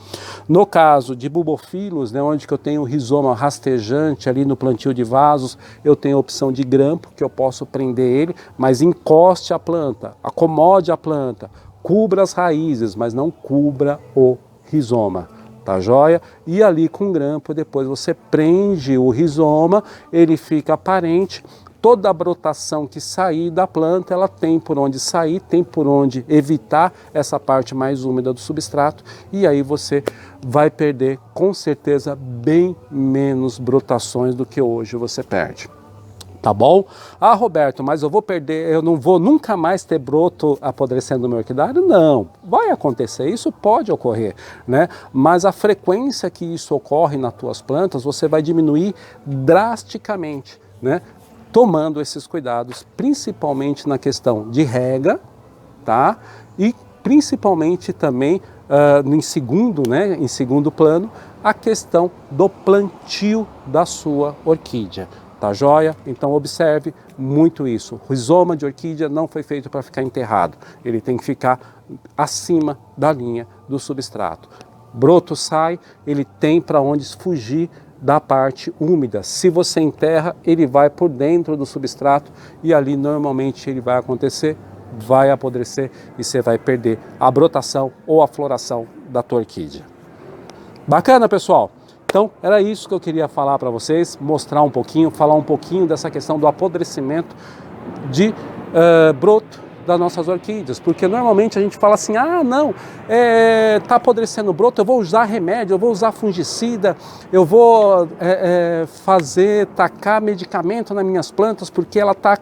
No caso de bulbofilos, né, onde que eu tenho o rizoma rastejante ali no plantio de vasos, eu tenho a opção de grampo, que eu posso prender ele, mas encoste a planta, acomode a planta, cubra as raízes, mas não cubra o rizoma. Tá joia? E ali com grampo, depois você prende o rizoma, ele fica aparente. Toda a brotação que sair da planta, ela tem por onde sair, tem por onde evitar essa parte mais úmida do substrato, e aí você vai perder com certeza bem menos brotações do que hoje você perde. Tá bom? Ah, Roberto, mas eu vou perder, eu não vou nunca mais ter broto apodrecendo no meu orquidário? Não, vai acontecer, isso pode ocorrer, né? Mas a frequência que isso ocorre nas tuas plantas, você vai diminuir drasticamente, né? Tomando esses cuidados, principalmente na questão de rega, tá? E principalmente também em segundo plano, a questão do plantio da sua orquídea. Tá joia? Então observe muito isso. O rizoma de orquídea não foi feito para ficar enterrado. Ele tem que ficar acima da linha do substrato. Broto sai, ele tem para onde fugir da parte úmida. Se você enterra, ele vai por dentro do substrato e ali normalmente ele vai acontecer, vai apodrecer e você vai perder a brotação ou a floração da tua orquídea. Bacana, pessoal? Então, era isso que eu queria falar para vocês, mostrar um pouquinho, falar um pouquinho dessa questão do apodrecimento de broto das nossas orquídeas, porque normalmente a gente fala assim, ah não, tá apodrecendo o broto, eu vou usar remédio, eu vou usar fungicida, eu vou tacar medicamento nas minhas plantas porque ela está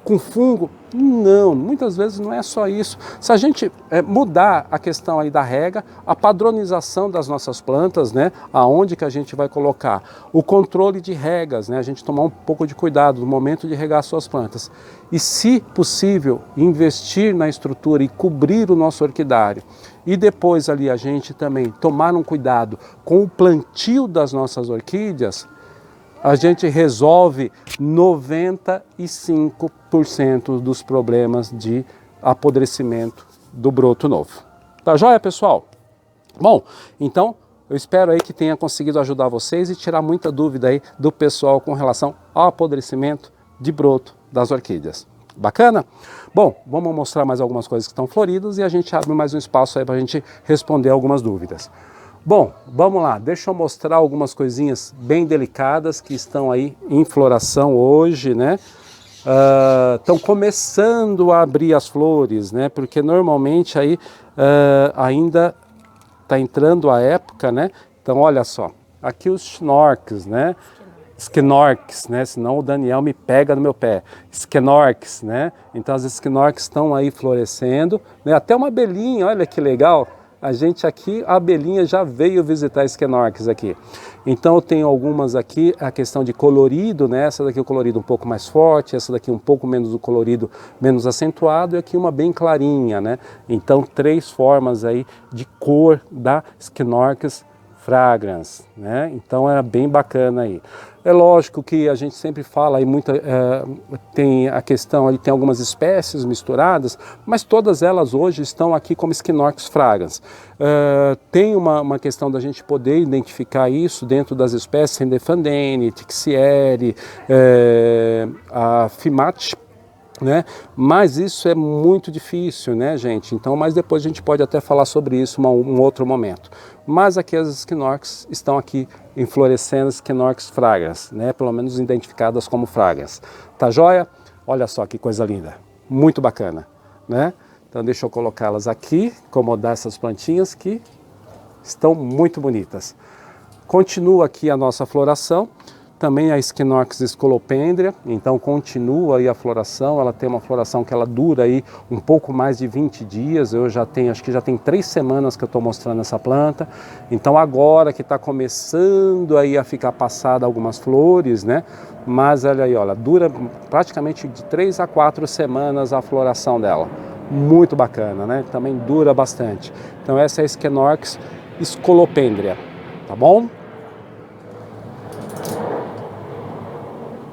com fungo. Não, muitas vezes não é só isso. Se a gente mudar a questão aí da rega, a padronização das nossas plantas, né, aonde que a gente vai colocar, o controle de regas, né, a gente tomar um pouco de cuidado no momento de regar suas plantas. E se possível, investir na estrutura e cobrir o nosso orquidário. E depois ali a gente também tomar um cuidado com o plantio das nossas orquídeas, a gente resolve 95% dos problemas de apodrecimento do broto novo. Tá joia, pessoal? Bom, então eu espero aí que tenha conseguido ajudar vocês e tirar muita dúvida aí do pessoal com relação ao apodrecimento de broto das orquídeas. Bacana? Bom, vamos mostrar mais algumas coisas que estão floridas e a gente abre mais um espaço aí para a gente responder algumas dúvidas. Bom, vamos lá, deixa eu mostrar algumas coisinhas bem delicadas que estão aí em floração hoje, né? Estão começando a abrir as flores, né? Porque normalmente aí ainda está entrando a época, né? Então olha só, aqui os schnorks, né? Skenorks, né? Senão o Daniel me pega no meu pé. Skenorks, né? Então as skenorks estão aí florescendo, né? Até uma abelhinha, olha que legal. a gente aqui, a abelhinha já veio visitar a Skenoryx aqui. Então eu tenho algumas aqui, a questão de colorido, né? Essa daqui o colorido um pouco mais forte, essa daqui um pouco menos o colorido menos acentuado, e aqui uma bem clarinha, né? Então 3 formas aí de cor da Skenoryx fragrans, né? Então é bem bacana aí. É lógico que a gente sempre fala aí tem a questão aí, tem algumas espécies misturadas, mas todas elas hoje estão aqui como Skenoryx fragrans. Tem uma questão da gente poder identificar isso dentro das espécies Sendefandene, Tixieri, a Fimat, né? Mas isso é muito difícil, né, gente? Então, mas depois a gente pode até falar sobre isso em um outro momento. Mas aqui as Skenoryx estão aqui inflorescendo Skenoryx fragrans, né? Pelo menos identificadas como fragrans. Tá joia? Olha só que coisa linda, muito bacana, né? Então deixa eu colocá-las aqui, acomodar essas plantinhas que estão muito bonitas. Continua aqui a nossa floração. Também a Skenoryx Scolopendra, então continua aí a floração, ela tem uma floração que ela dura aí um pouco mais de 20 dias, eu já tenho, acho que já tem 3 semanas que eu estou mostrando essa planta, então agora que está começando aí a ficar passada algumas flores, né, mas olha aí, olha, dura praticamente de 3 a 4 semanas a floração dela, muito bacana, né, também dura bastante. Então essa é a Skenoryx Scolopendra, tá bom?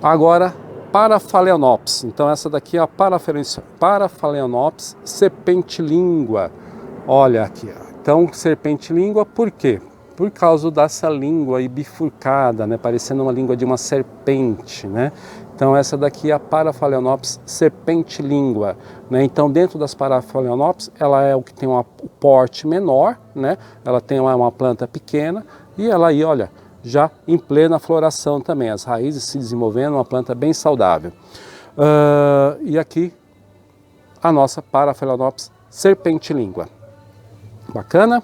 Agora, Paraphalaenopsis. Então essa daqui é a Paraphalaenopsis serpentilíngua. Olha aqui, ó. Então serpentilíngua por quê? Por causa dessa língua aí bifurcada, né? Parecendo uma língua de uma serpente, né? Então essa daqui é a Paraphalaenopsis serpentilíngua, né? Então dentro das Paraphalaenopsis ela é o que tem um porte menor, né? Ela tem uma planta pequena e ela aí, olha, já em plena floração também, as raízes se desenvolvendo, uma planta bem saudável. E aqui a nossa Paraphalaenopsis serpentilíngua. Bacana?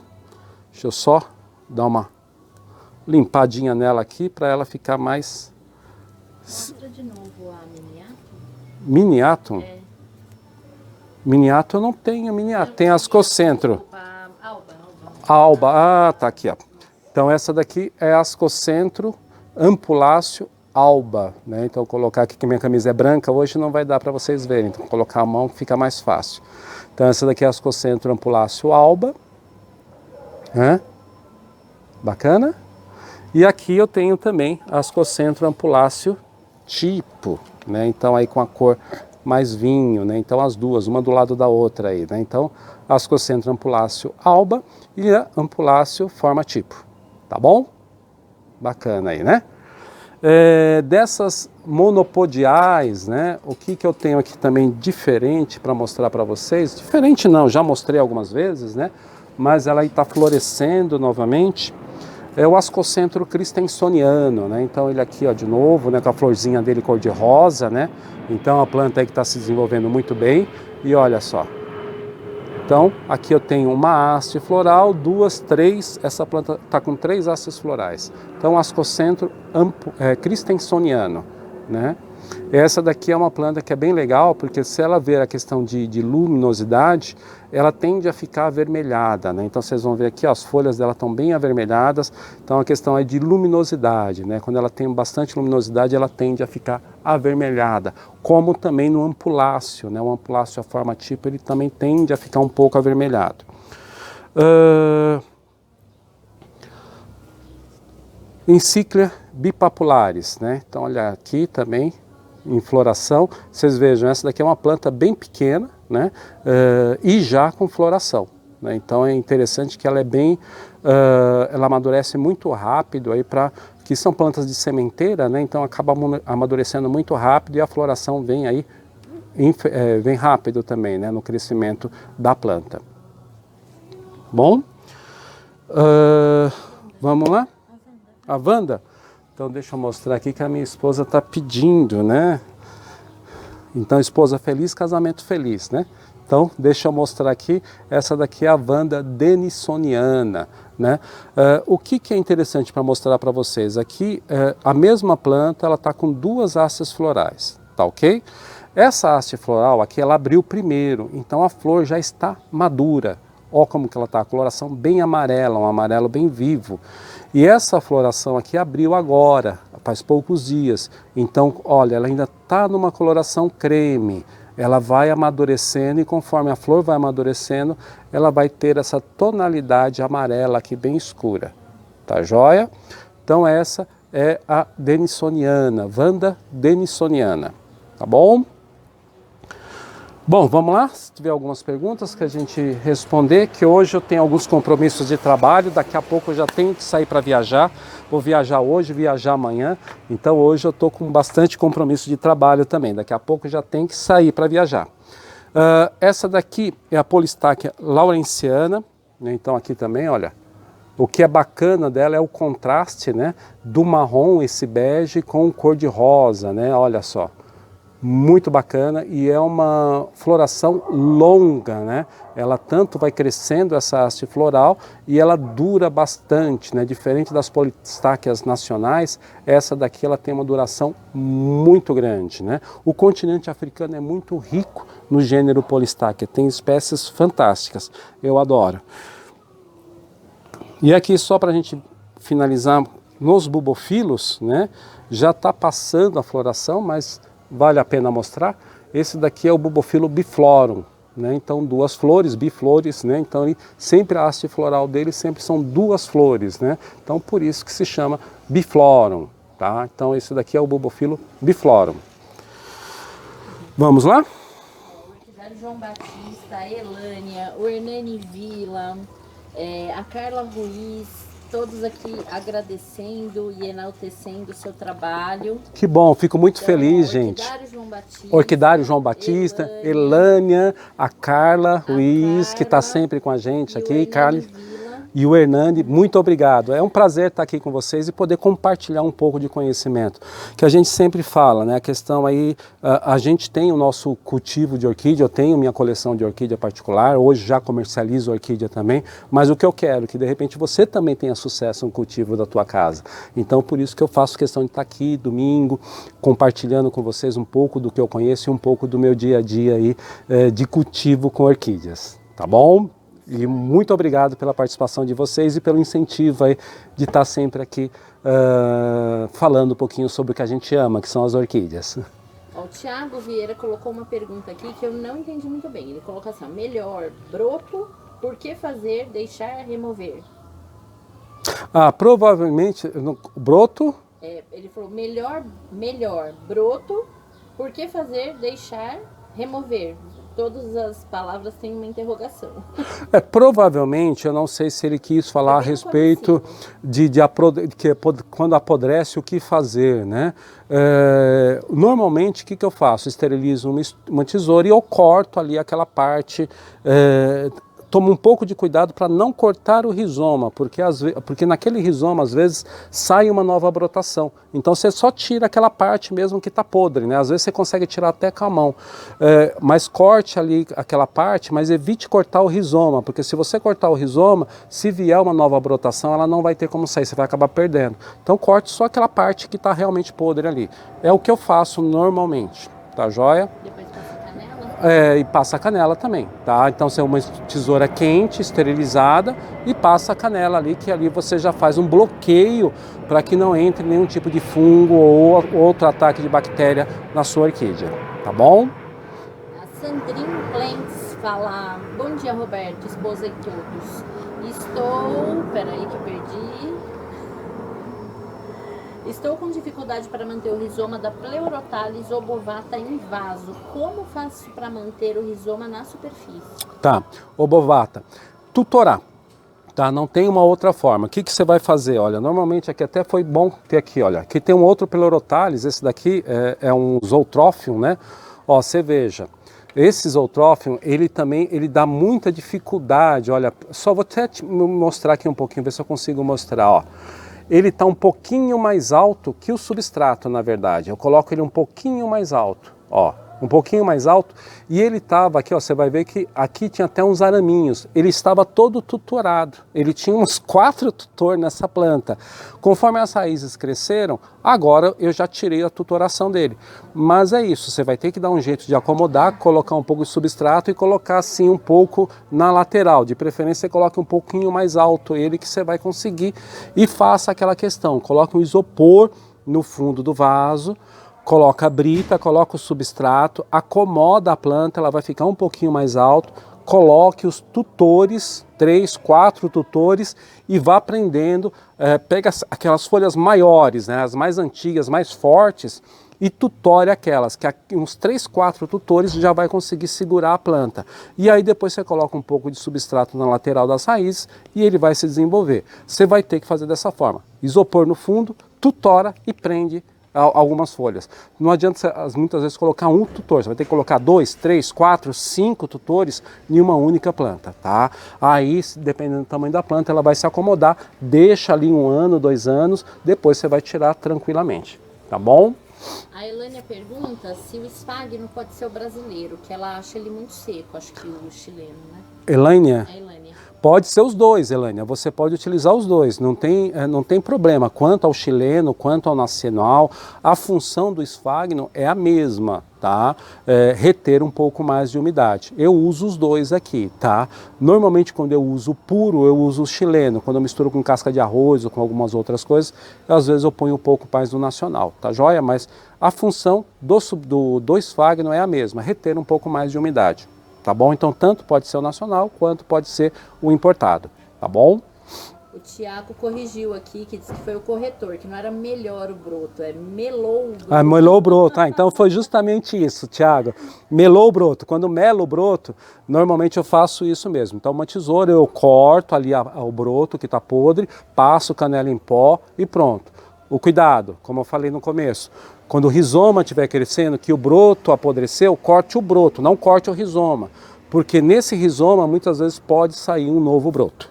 Deixa eu só dar uma limpadinha nela aqui para ela ficar mais... Mostra de novo a Miniatum. Miniatum? É. Miniatum eu não tenho, Miniatum. Tem Ascocentro. Alba. Alba, tá aqui, ó. Então essa daqui é Ascocentro ampuláceo alba, né? Então vou colocar aqui que minha camisa é branca, hoje não vai dar para vocês verem, então vou colocar a mão que fica mais fácil. Então essa daqui é Ascocentro ampuláceo alba, né? Bacana? E aqui eu tenho também Ascocentro ampuláceo tipo, né? Então aí com a cor mais vinho, né? Então as duas, uma do lado da outra aí, né? Então Ascocentro ampuláceo alba e a ampuláceo forma tipo. Tá bom? Bacana aí, né? Dessas monopodiais, né? O que eu tenho aqui também diferente para mostrar para vocês? Diferente não, já mostrei algumas vezes, né? Mas ela está florescendo novamente. É o Ascocentro christensoniano, né? Então ele aqui, ó, de novo, né? Com a florzinha dele cor de rosa, né? Então a planta aí que está se desenvolvendo muito bem. E olha só. Então, aqui eu tenho uma haste floral, 2, 3, essa planta está com 3 hastes florais. Então, Ascocentro christensoniano, né? Essa daqui é uma planta que é bem legal, porque se ela ver a questão de luminosidade, ela tende a ficar avermelhada, né? Então vocês vão ver aqui, ó, as folhas dela estão bem avermelhadas, então a questão é de luminosidade, né? Quando ela tem bastante luminosidade, ela tende a ficar avermelhada, como também no ampuláceo, né? O ampuláceo, a forma tipo, ele também tende a ficar um pouco avermelhado. Encíclia bipapulares, né? Então olha aqui também, em floração, vocês vejam, essa daqui é uma planta bem pequena, né? E já com floração, né? Então é interessante que ela é bem, ela amadurece muito rápido aí que são plantas de sementeira, né? Então acaba amadurecendo muito rápido e a floração vem aí, vem rápido também, né? No crescimento da planta. Bom, vamos lá? A Wanda? Então deixa eu mostrar aqui que a minha esposa está pedindo, né? Então esposa feliz, casamento feliz, né? Então deixa eu mostrar aqui, essa daqui é a Wanda denisoniana, né? O que é interessante para mostrar para vocês? Aqui a mesma planta, ela está com 2 hastes florais, tá ok? Essa haste floral aqui, ela abriu primeiro, então a flor já está madura. Olha como que ela está, a coloração bem amarela, um amarelo bem vivo. E essa floração aqui abriu agora, faz poucos dias. Então, olha, ela ainda está numa coloração creme. Ela vai amadurecendo e conforme a flor vai amadurecendo, ela vai ter essa tonalidade amarela aqui bem escura. Tá joia? Então essa é a denisoniana, Vanda denisoniana. Tá bom? Bom, vamos lá? Se tiver algumas perguntas que a gente responder, que hoje eu tenho alguns compromissos de trabalho, daqui a pouco eu já tenho que sair para viajar. Vou viajar hoje, viajar amanhã, então hoje eu estou com bastante compromisso de trabalho também. Daqui a pouco eu já tenho que sair para viajar. Essa daqui é a Polistachya laurenciana, né? Então aqui também, olha, o que é bacana dela é o contraste, né, do marrom, esse bege, com cor de rosa, né? Olha só. Muito bacana e é uma floração longa, né? Ela tanto vai crescendo essa haste floral e ela dura bastante, né? Diferente das Polistachyas nacionais, essa daqui ela tem uma duração muito grande, né? O continente africano é muito rico no gênero Polistachya, tem espécies fantásticas, eu adoro. E aqui só para a gente finalizar, nos bubofilos, né? Já está passando a floração, mas vale a pena mostrar. Esse daqui é o Bubofilo biflorum, né? Então duas flores, biflores, né? Então sempre a haste floral dele sempre são duas flores, né? Então por isso que se chama biflorum, tá? Então esse daqui é o Bubofilo biflorum. Vamos lá? O Orquidário João Batista, a Elânia, o Hernani Vila, a Carla Ruiz, todos aqui agradecendo e enaltecendo o seu trabalho. Que bom, fico muito Então, feliz, gente. Orquidário João Batista, Orquidário João Batista, Elânia, a Carla Ruiz, que está sempre com a gente aqui, Carla. E o Hernani, muito obrigado. É um prazer estar aqui com vocês e poder compartilhar um pouco de conhecimento. Que a gente sempre fala, né? A questão aí, a gente tem o nosso cultivo de orquídea, eu tenho minha coleção de orquídea particular, hoje já comercializo orquídea também, mas o que eu quero, que de repente você também tenha sucesso no cultivo da tua casa. Então por isso que eu faço questão de estar aqui domingo, compartilhando com vocês um pouco do que eu conheço e um pouco do meu dia a dia aí de cultivo com orquídeas. Tá bom? E muito obrigado pela participação de vocês e pelo incentivo aí de estar sempre aqui falando um pouquinho sobre o que a gente ama, que são as orquídeas. O Thiago Vieira colocou uma pergunta aqui que eu não entendi muito bem. Ele colocou assim, melhor broto, por que fazer, deixar, remover? Provavelmente, broto... ele falou, melhor broto, por que fazer, deixar, remover? Todas as palavras têm uma interrogação. Provavelmente, eu não sei se ele quis falar a respeito de quando apodrece o que fazer, né? Normalmente, o que eu faço? Esterilizo uma tesoura e eu corto ali aquela parte, tomo um pouco de cuidado para não cortar o rizoma, porque naquele rizoma, às vezes, sai uma nova brotação. Então, você só tira aquela parte mesmo que está podre, né? Às vezes, você consegue tirar até com a mão. Mas corte ali aquela parte, mas evite cortar o rizoma, porque se você cortar o rizoma, se vier uma nova brotação, ela não vai ter como sair, você vai acabar perdendo. Então, corte só aquela parte que está realmente podre ali. É o que eu faço normalmente, tá joia? Depois passa a canela? E passa a canela também, tá? Então você é uma tesoura quente, esterilizada e passa a canela ali, que ali você já faz um bloqueio para que não entre nenhum tipo de fungo ou outro ataque de bactéria na sua orquídea, tá bom? A Sandrine Plants fala, bom dia Roberto, esposa e todos. Peraí que eu perdi. Estou com dificuldade para manter o rizoma da Pleurotalis obovata em vaso. Como faço para manter o rizoma na superfície? Tá, obovata. Tutorar. Tá, não tem uma outra forma. O que você vai fazer? Olha, normalmente aqui até foi bom ter aqui, olha. Aqui tem um outro Pleurotalis, esse daqui é um Zootrophium, né? Ó, você veja. Esse Zootrophium, ele dá muita dificuldade, olha. Só vou até te mostrar aqui um pouquinho, ver se eu consigo mostrar, ó. Ele está um pouquinho mais alto que o substrato, na verdade. Eu coloco ele um pouquinho mais alto, ó. um pouquinho mais alto, e ele estava aqui, ó, você vai ver que aqui tinha até uns araminhos, ele estava todo tutorado, ele tinha uns 4 tutores nessa planta. Conforme as raízes cresceram, agora eu já tirei a tutoração dele. Mas é isso, você vai ter que dar um jeito de acomodar, colocar um pouco de substrato e colocar assim um pouco na lateral, de preferência você coloque um pouquinho mais alto ele que você vai conseguir e faça aquela questão, coloque um isopor no fundo do vaso, coloca a brita, coloca o substrato, acomoda a planta, ela vai ficar um pouquinho mais alto, coloque os tutores, 3, 4 tutores e vá prendendo, pega aquelas folhas maiores, né, as mais antigas, mais fortes e tutore aquelas, que uns 3, 4 tutores já vai conseguir segurar a planta. E aí depois você coloca um pouco de substrato na lateral das raízes e ele vai se desenvolver. Você vai ter que fazer dessa forma, isopor no fundo, tutora e prende algumas folhas. Não adianta você, muitas vezes colocar um tutor, você vai ter que colocar 2, 3, 4, 5 tutores em uma única planta, tá? Aí, dependendo do tamanho da planta, ela vai se acomodar, deixa ali 1 ano, 2 anos, depois você vai tirar tranquilamente, tá bom? A Elânia pergunta se o esfagno pode ser o brasileiro, que ela acha ele muito seco, acho que o chileno, né? Elânia? A Elânia. Pode ser os dois, Elânia, você pode utilizar os dois, não tem problema. Quanto ao chileno, quanto ao nacional, a função do esfagno é a mesma, tá? Reter um pouco mais de umidade. Eu uso os dois aqui, tá? Normalmente quando eu uso puro, eu uso o chileno. Quando eu misturo com casca de arroz ou com algumas outras coisas, às vezes eu ponho um pouco mais do nacional, tá joia? Mas a função do esfagno é a mesma, reter um pouco mais de umidade. Tá bom? Então, tanto pode ser o nacional, quanto pode ser o importado, tá bom? O Tiago corrigiu aqui, que disse que foi o corretor, que não era melhor o broto, é melou o broto. Ah, melou o broto. Ah, então foi justamente isso, Tiago. Melou o broto. Quando melo o broto, normalmente eu faço isso mesmo. Então, uma tesoura, eu corto ali o broto que está podre, passo canela em pó e pronto. O cuidado, como eu falei no começo, quando o rizoma estiver crescendo, que o broto apodreceu, corte o broto, não corte o rizoma. Porque nesse rizoma, muitas vezes, pode sair um novo broto.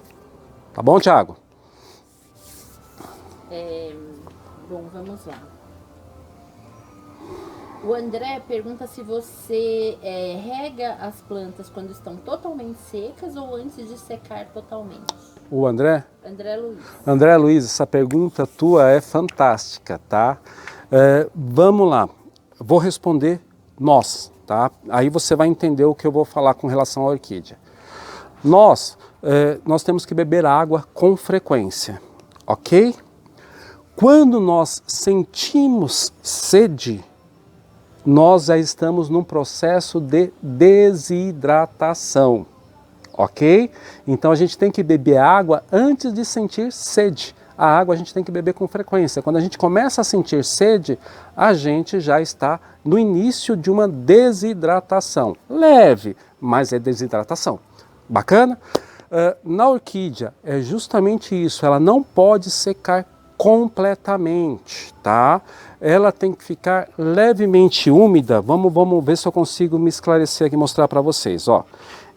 Tá bom, Tiago? Bom, vamos lá. O André pergunta se você rega as plantas quando estão totalmente secas ou antes de secar totalmente. O André? André Luiz. André Luiz, essa pergunta tua é fantástica, tá? Vamos lá, vou responder nós, tá? Aí você vai entender o que eu vou falar com relação à orquídea. Nós temos que beber água com frequência, ok? Quando nós sentimos sede, nós já estamos num processo de desidratação, ok? Então a gente tem que beber água antes de sentir sede. A água a gente tem que beber com frequência. Quando a gente começa a sentir sede, a gente já está no início de uma desidratação. Leve, mas é desidratação. Bacana? Na orquídea é justamente isso, ela não pode secar completamente, tá? Ela tem que ficar levemente úmida. Vamos ver se eu consigo me esclarecer aqui e mostrar para vocês, ó.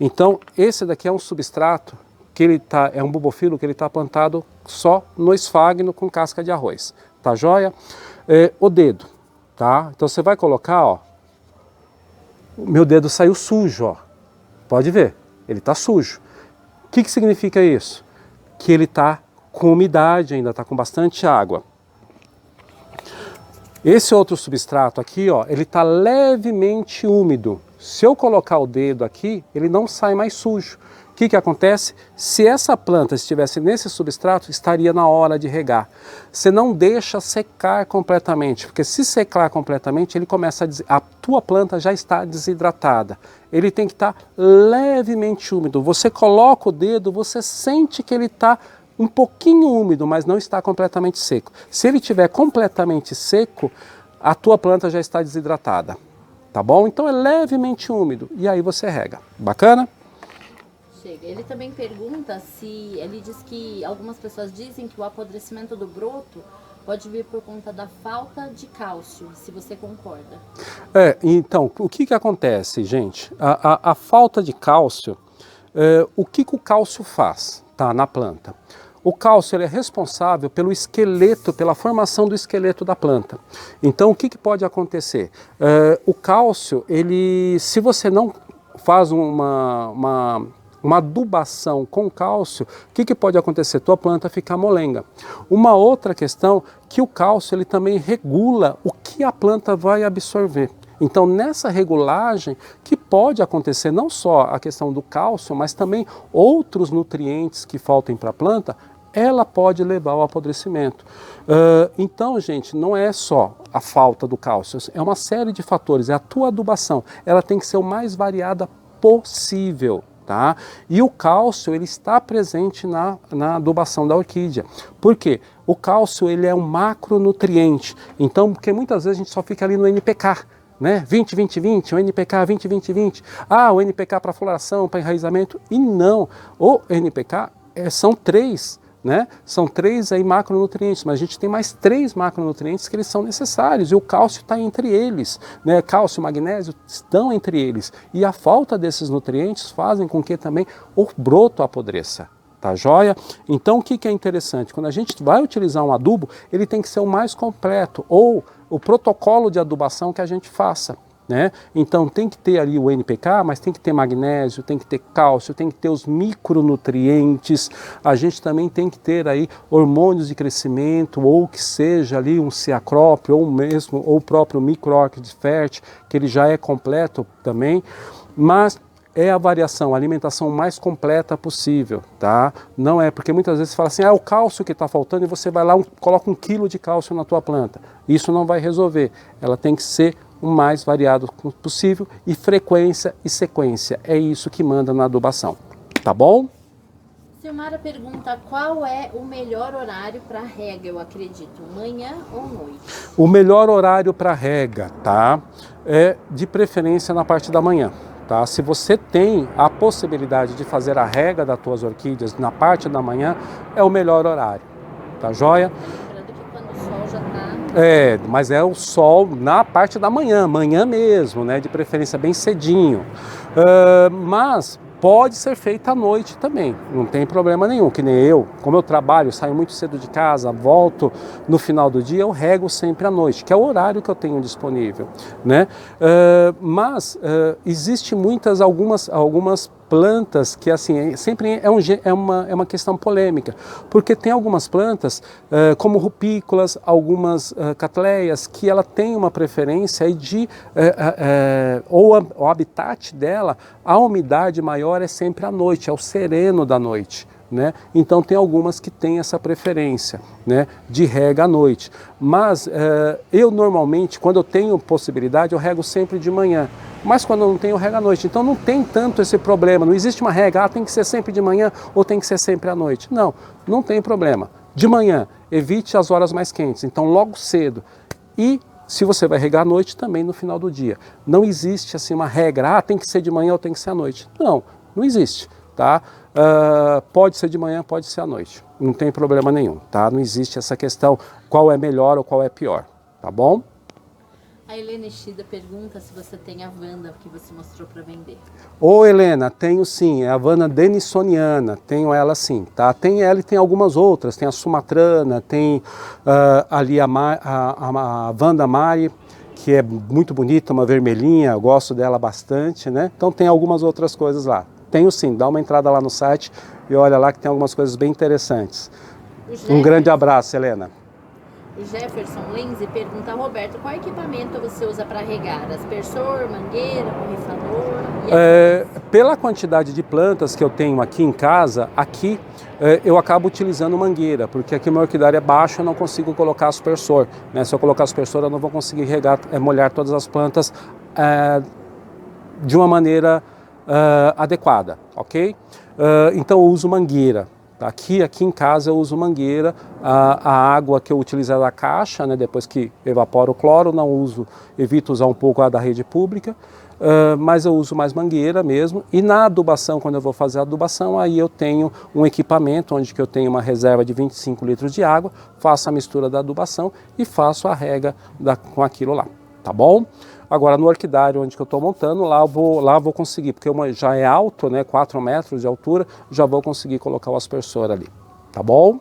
Então, esse daqui é um substrato que é um bulbofilo que ele está plantado só no esfagno com casca de arroz, tá joia? O dedo, tá? Então você vai colocar, ó, o meu dedo saiu sujo, ó, pode ver, ele está sujo. O que significa isso? Que ele está com umidade ainda, está com bastante água. Esse outro substrato aqui, ó, ele está levemente úmido. Se eu colocar o dedo aqui, ele não sai mais sujo. O que acontece? Se essa planta estivesse nesse substrato, estaria na hora de regar. Você não deixa secar completamente, porque se secar completamente, ele começa a tua planta já está desidratada. Ele tem que estar levemente úmido. Você coloca o dedo, você sente que ele está um pouquinho úmido, mas não está completamente seco. Se ele estiver completamente seco, a tua planta já está desidratada. Tá bom? Então é levemente úmido e aí você rega. Bacana? Chega. Ele também pergunta se... Ele diz que algumas pessoas dizem que o apodrecimento do broto pode vir por conta da falta de cálcio, se você concorda. Então, o que acontece, gente? A falta de cálcio, o que o cálcio faz, tá, na planta? O cálcio ele é responsável pelo esqueleto, pela formação do esqueleto da planta. Então o que pode acontecer? O cálcio, se você não faz uma adubação com cálcio, o que pode acontecer? Tua planta fica molenga. Uma outra questão, que o cálcio ele também regula o que a planta vai absorver. Então nessa regulagem que pode acontecer não só a questão do cálcio, mas também outros nutrientes que faltem para a planta, ela pode levar ao apodrecimento. Então, gente, não é só a falta do cálcio, é uma série de fatores, é a tua adubação, ela tem que ser o mais variada possível. Tá? E o cálcio ele está presente na adubação da orquídea. Por quê? O cálcio ele é um macronutriente. Então, porque muitas vezes a gente só fica ali no NPK, né? 20-20-20, o NPK 20-20-20. O NPK para floração, para enraizamento. E não, o NPK são 3. Né? São 3 aí macronutrientes, mas a gente tem mais 3 macronutrientes que eles são necessários e o cálcio está entre eles, né? Cálcio e magnésio estão entre eles e a falta desses nutrientes fazem com que também o broto apodreça, tá joia? Então o que é interessante? Quando a gente vai utilizar um adubo, ele tem que ser o mais completo ou o protocolo de adubação que a gente faça. Né? Então tem que ter ali o NPK, mas tem que ter magnésio, tem que ter cálcio, tem que ter os micronutrientes, a gente também tem que ter aí hormônios de crescimento, ou que seja ali um Ciacrop, ou o próprio microórquido fértil, que ele já é completo também, mas é a variação, a alimentação mais completa possível, tá? Não é, porque muitas vezes você fala assim, é o cálcio que está faltando e você vai lá, coloca 1 quilo de cálcio na tua planta. Isso não vai resolver, ela tem que ser o mais variado possível e frequência e sequência. É isso que manda na adubação, tá bom? Silmara pergunta qual é o melhor horário para rega, eu acredito, manhã ou noite? O melhor horário para rega, tá? É de preferência na parte da manhã. Tá? Se você tem a possibilidade de fazer a rega das tuas orquídeas na parte da manhã, é o melhor horário, tá joia? Lembrando que quando o sol já está... Mas é o sol na parte da manhã mesmo, né? De preferência bem cedinho. Mas pode ser feita à noite também, não tem problema nenhum, que nem eu, como eu trabalho, saio muito cedo de casa, volto no final do dia, eu rego sempre à noite, que é o horário que eu tenho disponível, né? Mas existe algumas plantas que assim, sempre é uma questão polêmica, porque tem algumas plantas, como rupícolas, algumas catleias, que ela tem uma preferência de, o habitat dela, a umidade maior é sempre à noite, é o sereno da noite. Né? Então tem algumas que têm essa preferência, né, de rega à noite, mas eu normalmente, quando eu tenho possibilidade, eu rego sempre de manhã, mas quando eu não tenho, eu rego à noite, então não tem tanto esse problema, não existe uma regra, tem que ser sempre de manhã ou tem que ser sempre à noite, não tem problema, de manhã, evite as horas mais quentes, então logo cedo, e se você vai regar à noite, também no final do dia, não existe assim uma regra, tem que ser de manhã ou tem que ser à noite, não existe. Tá? Pode ser de manhã, pode ser à noite, não tem problema nenhum, tá? Não existe essa questão qual é melhor ou qual é pior, tá bom? A Helena Ishida pergunta se você tem a Wanda que você mostrou para vender. Ô Helena, tenho sim, é a Wanda denisoniana, tenho ela sim, tá? Tem ela e tem algumas outras, tem a sumatrana, tem ali a Wanda Mari, que é muito bonita, uma vermelhinha, eu gosto dela bastante, né? Então tem algumas outras coisas lá. Tenho sim, dá uma entrada lá no site e olha lá que tem algumas coisas bem interessantes. Um grande abraço, Helena. O Jefferson Lenze pergunta, Roberto, qual equipamento você usa para regar? Aspersor, mangueira, borrifador? Pela quantidade de plantas que eu tenho aqui em casa, eu acabo utilizando mangueira, porque aqui o meu orquidário é baixo, eu não consigo colocar aspersor. Né? Se eu colocar aspersor, eu não vou conseguir regar, molhar todas as plantas de uma maneira adequada, ok? Então eu uso mangueira. Aqui em casa eu uso mangueira, a água que eu utilizo é da caixa, né, depois que evapora o cloro, não uso, evito usar um pouco a da rede pública, mas eu uso mais mangueira mesmo. E na adubação, quando eu vou fazer a adubação, aí eu tenho um equipamento onde que eu teneu uma reserva de 25 litros de água, faço a mistura da adubação e faço a rega com aquilo lá, tá bom? Agora no orquidário onde que eu estou montando, lá eu vou conseguir, porque já é alto, né, 4 metros de altura, já vou conseguir colocar o aspersor ali, tá bom?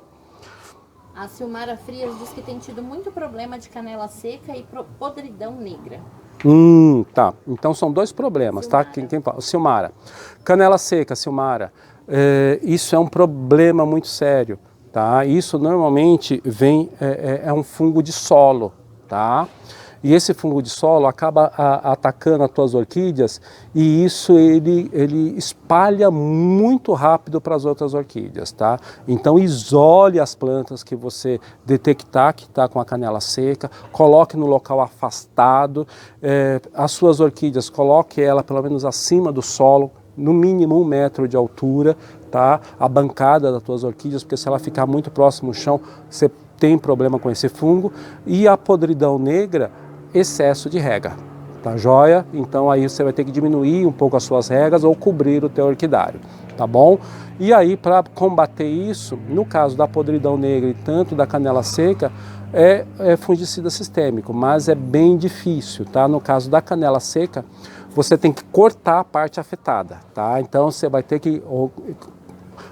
A Silmara Frias diz que tem tido muito problema de canela seca e podridão negra. Tá. Então são dois problemas, tá? Quem fala? Silmara. Canela seca, Silmara. Isso é um problema muito sério, tá? Isso normalmente vem, é um fungo de solo, tá? E esse fungo de solo acaba atacando as tuas orquídeas e isso ele espalha muito rápido para as outras orquídeas, tá? Então isole as plantas que você detectar que está com a canela seca, coloque no local afastado, as suas orquídeas, coloque ela pelo menos acima do solo, no mínimo 1 metro de altura, tá? A bancada das tuas orquídeas, porque se ela ficar muito próximo do chão, você tem problema com esse fungo. E a podridão negra, excesso de rega, tá joia? Então aí você vai ter que diminuir um pouco as suas regas ou cobrir o teu orquidário, tá bom? E aí para combater isso, no caso da podridão negra e tanto da canela seca, é fungicida sistêmico, mas é bem difícil, tá? No caso da canela seca, você tem que cortar a parte afetada, tá? Então você vai ter que...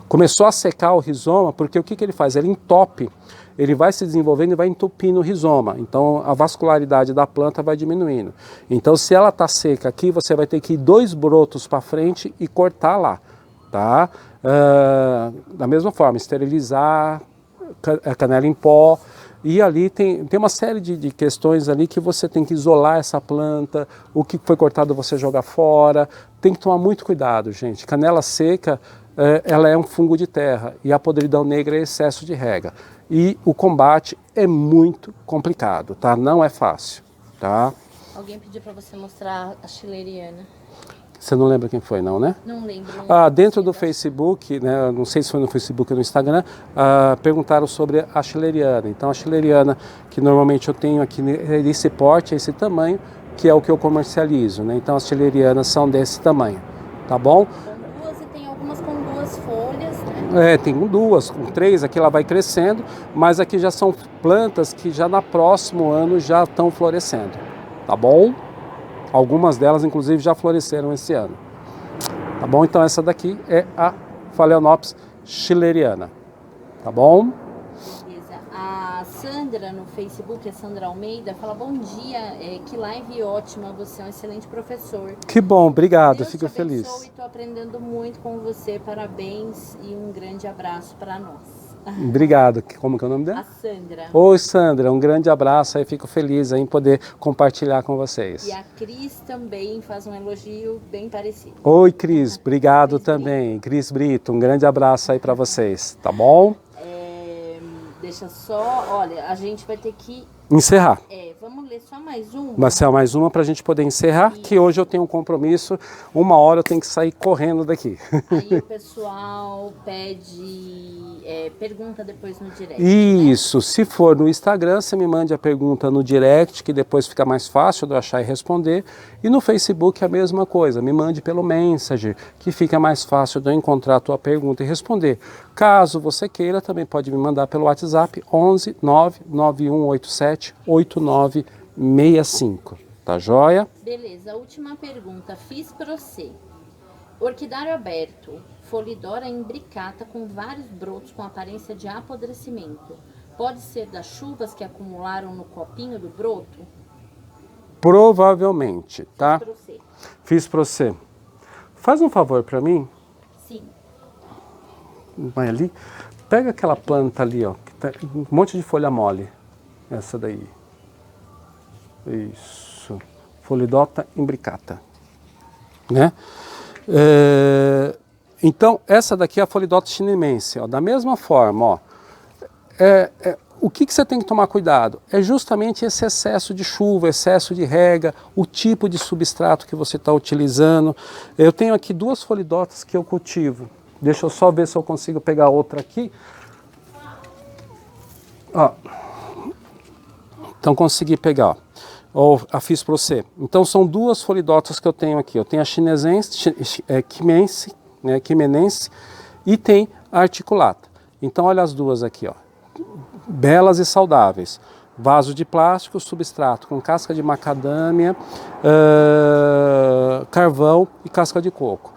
Começou a secar o rizoma, porque o que ele faz? Ele entope, ele vai se desenvolvendo e vai entupindo o rizoma. Então a vascularidade da planta vai diminuindo. Então se ela está seca aqui, você vai ter que ir 2 brotos para frente e cortar lá, tá? Da mesma forma, esterilizar, canela em pó. E ali tem uma série de questões ali que você tem que isolar essa planta, o que foi cortado você jogar fora. Tem que tomar muito cuidado, gente. Canela seca, ela é um fungo de terra e a podridão negra é excesso de rega. E o combate é muito complicado, tá? Não é fácil, tá? Alguém pediu para você mostrar a Schilleriana. Você não lembra quem foi, não, né? Não lembro. Dentro do Facebook, né, não sei se foi no Facebook ou no Instagram, perguntaram sobre a Schilleriana. Então a Schilleriana, que normalmente eu tenho aqui nesse porte, esse tamanho, que é o que eu comercializo, né? Então as Schillerianas são desse tamanho, tá bom? Com 2 e tem algumas com 2 folhas, né? Tem com 2, com 3, aqui ela vai crescendo, mas aqui já são plantas que já no próximo ano já estão florescendo, tá bom? Algumas delas, inclusive, já floresceram esse ano. Tá bom? Então, essa daqui é a Phalaenopsis schilleriana. Tá bom? Beleza. A Sandra, no Facebook, a Sandra Almeida, fala: bom dia, que live ótima, você é um excelente professor. Que bom, obrigado, Deus fico te abençoe, feliz. Estou aprendendo muito com você, parabéns e um grande abraço para nós. Obrigado. Como que é o nome dela? A Sandra. Oi, Sandra, um grande abraço aí, fico feliz em poder compartilhar com vocês. E a Cris também faz um elogio bem parecido. Oi, Cris, obrigado também. Cris Brito, um grande abraço aí para vocês, tá bom? Deixa só, olha, a gente vai ter que encerrar. Vamos ler só mais uma. Marcel, mais uma para a gente poder encerrar, que hoje eu tenho um compromisso, 1 hora eu tenho que sair correndo daqui. Aí o pessoal pede, pergunta depois no direct. Isso, né? Se for no Instagram, você me mande a pergunta no direct, que depois fica mais fácil de eu achar e responder. E no Facebook a mesma coisa, me mande pelo Messenger, que fica mais fácil de eu encontrar a tua pergunta e responder. Caso você queira, também pode me mandar pelo WhatsApp 11 99187 8965. Tá joia? Beleza, última pergunta. Fiz para você. Orquidário aberto, Pholidora imbricata com vários brotos com aparência de apodrecimento. Pode ser das chuvas que acumularam no copinho do broto? Provavelmente, tá? Fiz para você. Fiz para você. Faz um favor para mim. Sim. Vai ali. Pega aquela planta ali, ó, que tá um monte de folha mole. Essa daí. Isso. Pholidota imbricata. Né? Então, essa daqui é a Pholidota chinamense. Ó. Da mesma forma, ó, o que você tem que tomar cuidado? É justamente esse excesso de chuva, excesso de rega, o tipo de substrato que você está utilizando. Eu tenho aqui 2 Pholidotas que eu cultivo. Deixa eu só ver se eu consigo pegar outra aqui. Ó. Então consegui pegar, ó. Ou a fiz para você. Então são 2 Pholidotas que eu tenho aqui. Eu tenho a quimenense e tem a articulata. Então olha as duas aqui, ó. Belas e saudáveis. Vaso de plástico, substrato com casca de macadâmia, carvão e casca de coco.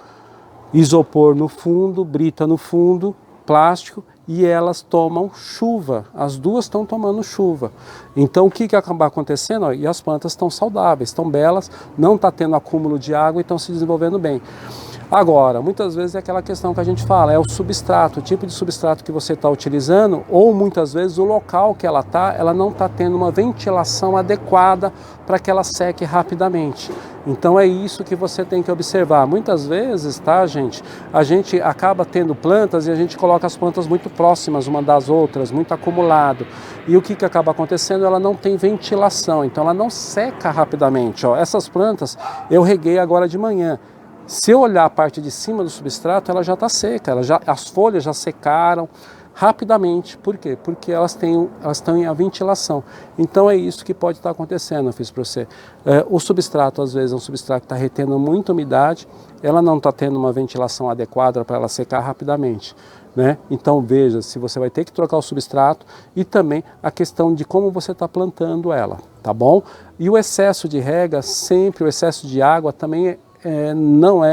Isopor no fundo, brita no fundo, plástico e elas tomam chuva, as duas estão tomando chuva. Então o que acaba acontecendo? E as plantas estão saudáveis, estão belas, não está tendo acúmulo de água e estão se desenvolvendo bem. Agora, muitas vezes é aquela questão que a gente fala, é o substrato, o tipo de substrato que você está utilizando, ou muitas vezes o local que ela não está tendo uma ventilação adequada para que ela seque rapidamente. Então é isso que você tem que observar. Muitas vezes, tá, gente, a gente acaba tendo plantas e a gente coloca as plantas muito próximas uma das outras, muito acumulado. E o que acaba acontecendo? Ela não tem ventilação, então ela não seca rapidamente. Ó, essas plantas eu reguei agora de manhã. Se eu olhar a parte de cima do substrato, ela já está seca, as folhas já secaram rapidamente. Por quê? Porque elas estão em a ventilação. Então é isso que pode estar acontecendo, eu fiz para você. O substrato, às vezes, é um substrato que está retendo muita umidade, ela não está tendo uma ventilação adequada para ela secar rapidamente. Né? Então veja se você vai ter que trocar o substrato e também a questão de como você está plantando ela, tá bom? E o excesso de rega, sempre o excesso de água também não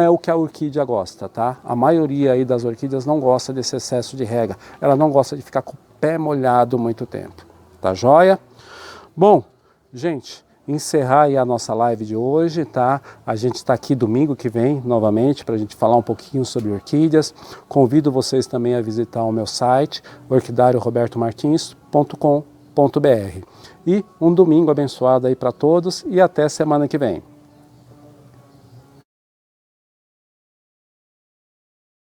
é o que a orquídea gosta, tá? A maioria aí das orquídeas não gosta desse excesso de rega. Ela não gosta de ficar com o pé molhado muito tempo, tá joia? Bom, gente, encerrar aí a nossa live de hoje, tá? A gente está aqui domingo que vem, novamente, para a gente falar um pouquinho sobre orquídeas. Convido vocês também a visitar o meu site, orquidariorobertomartins.com.br. E um domingo abençoado aí para todos e até semana que vem.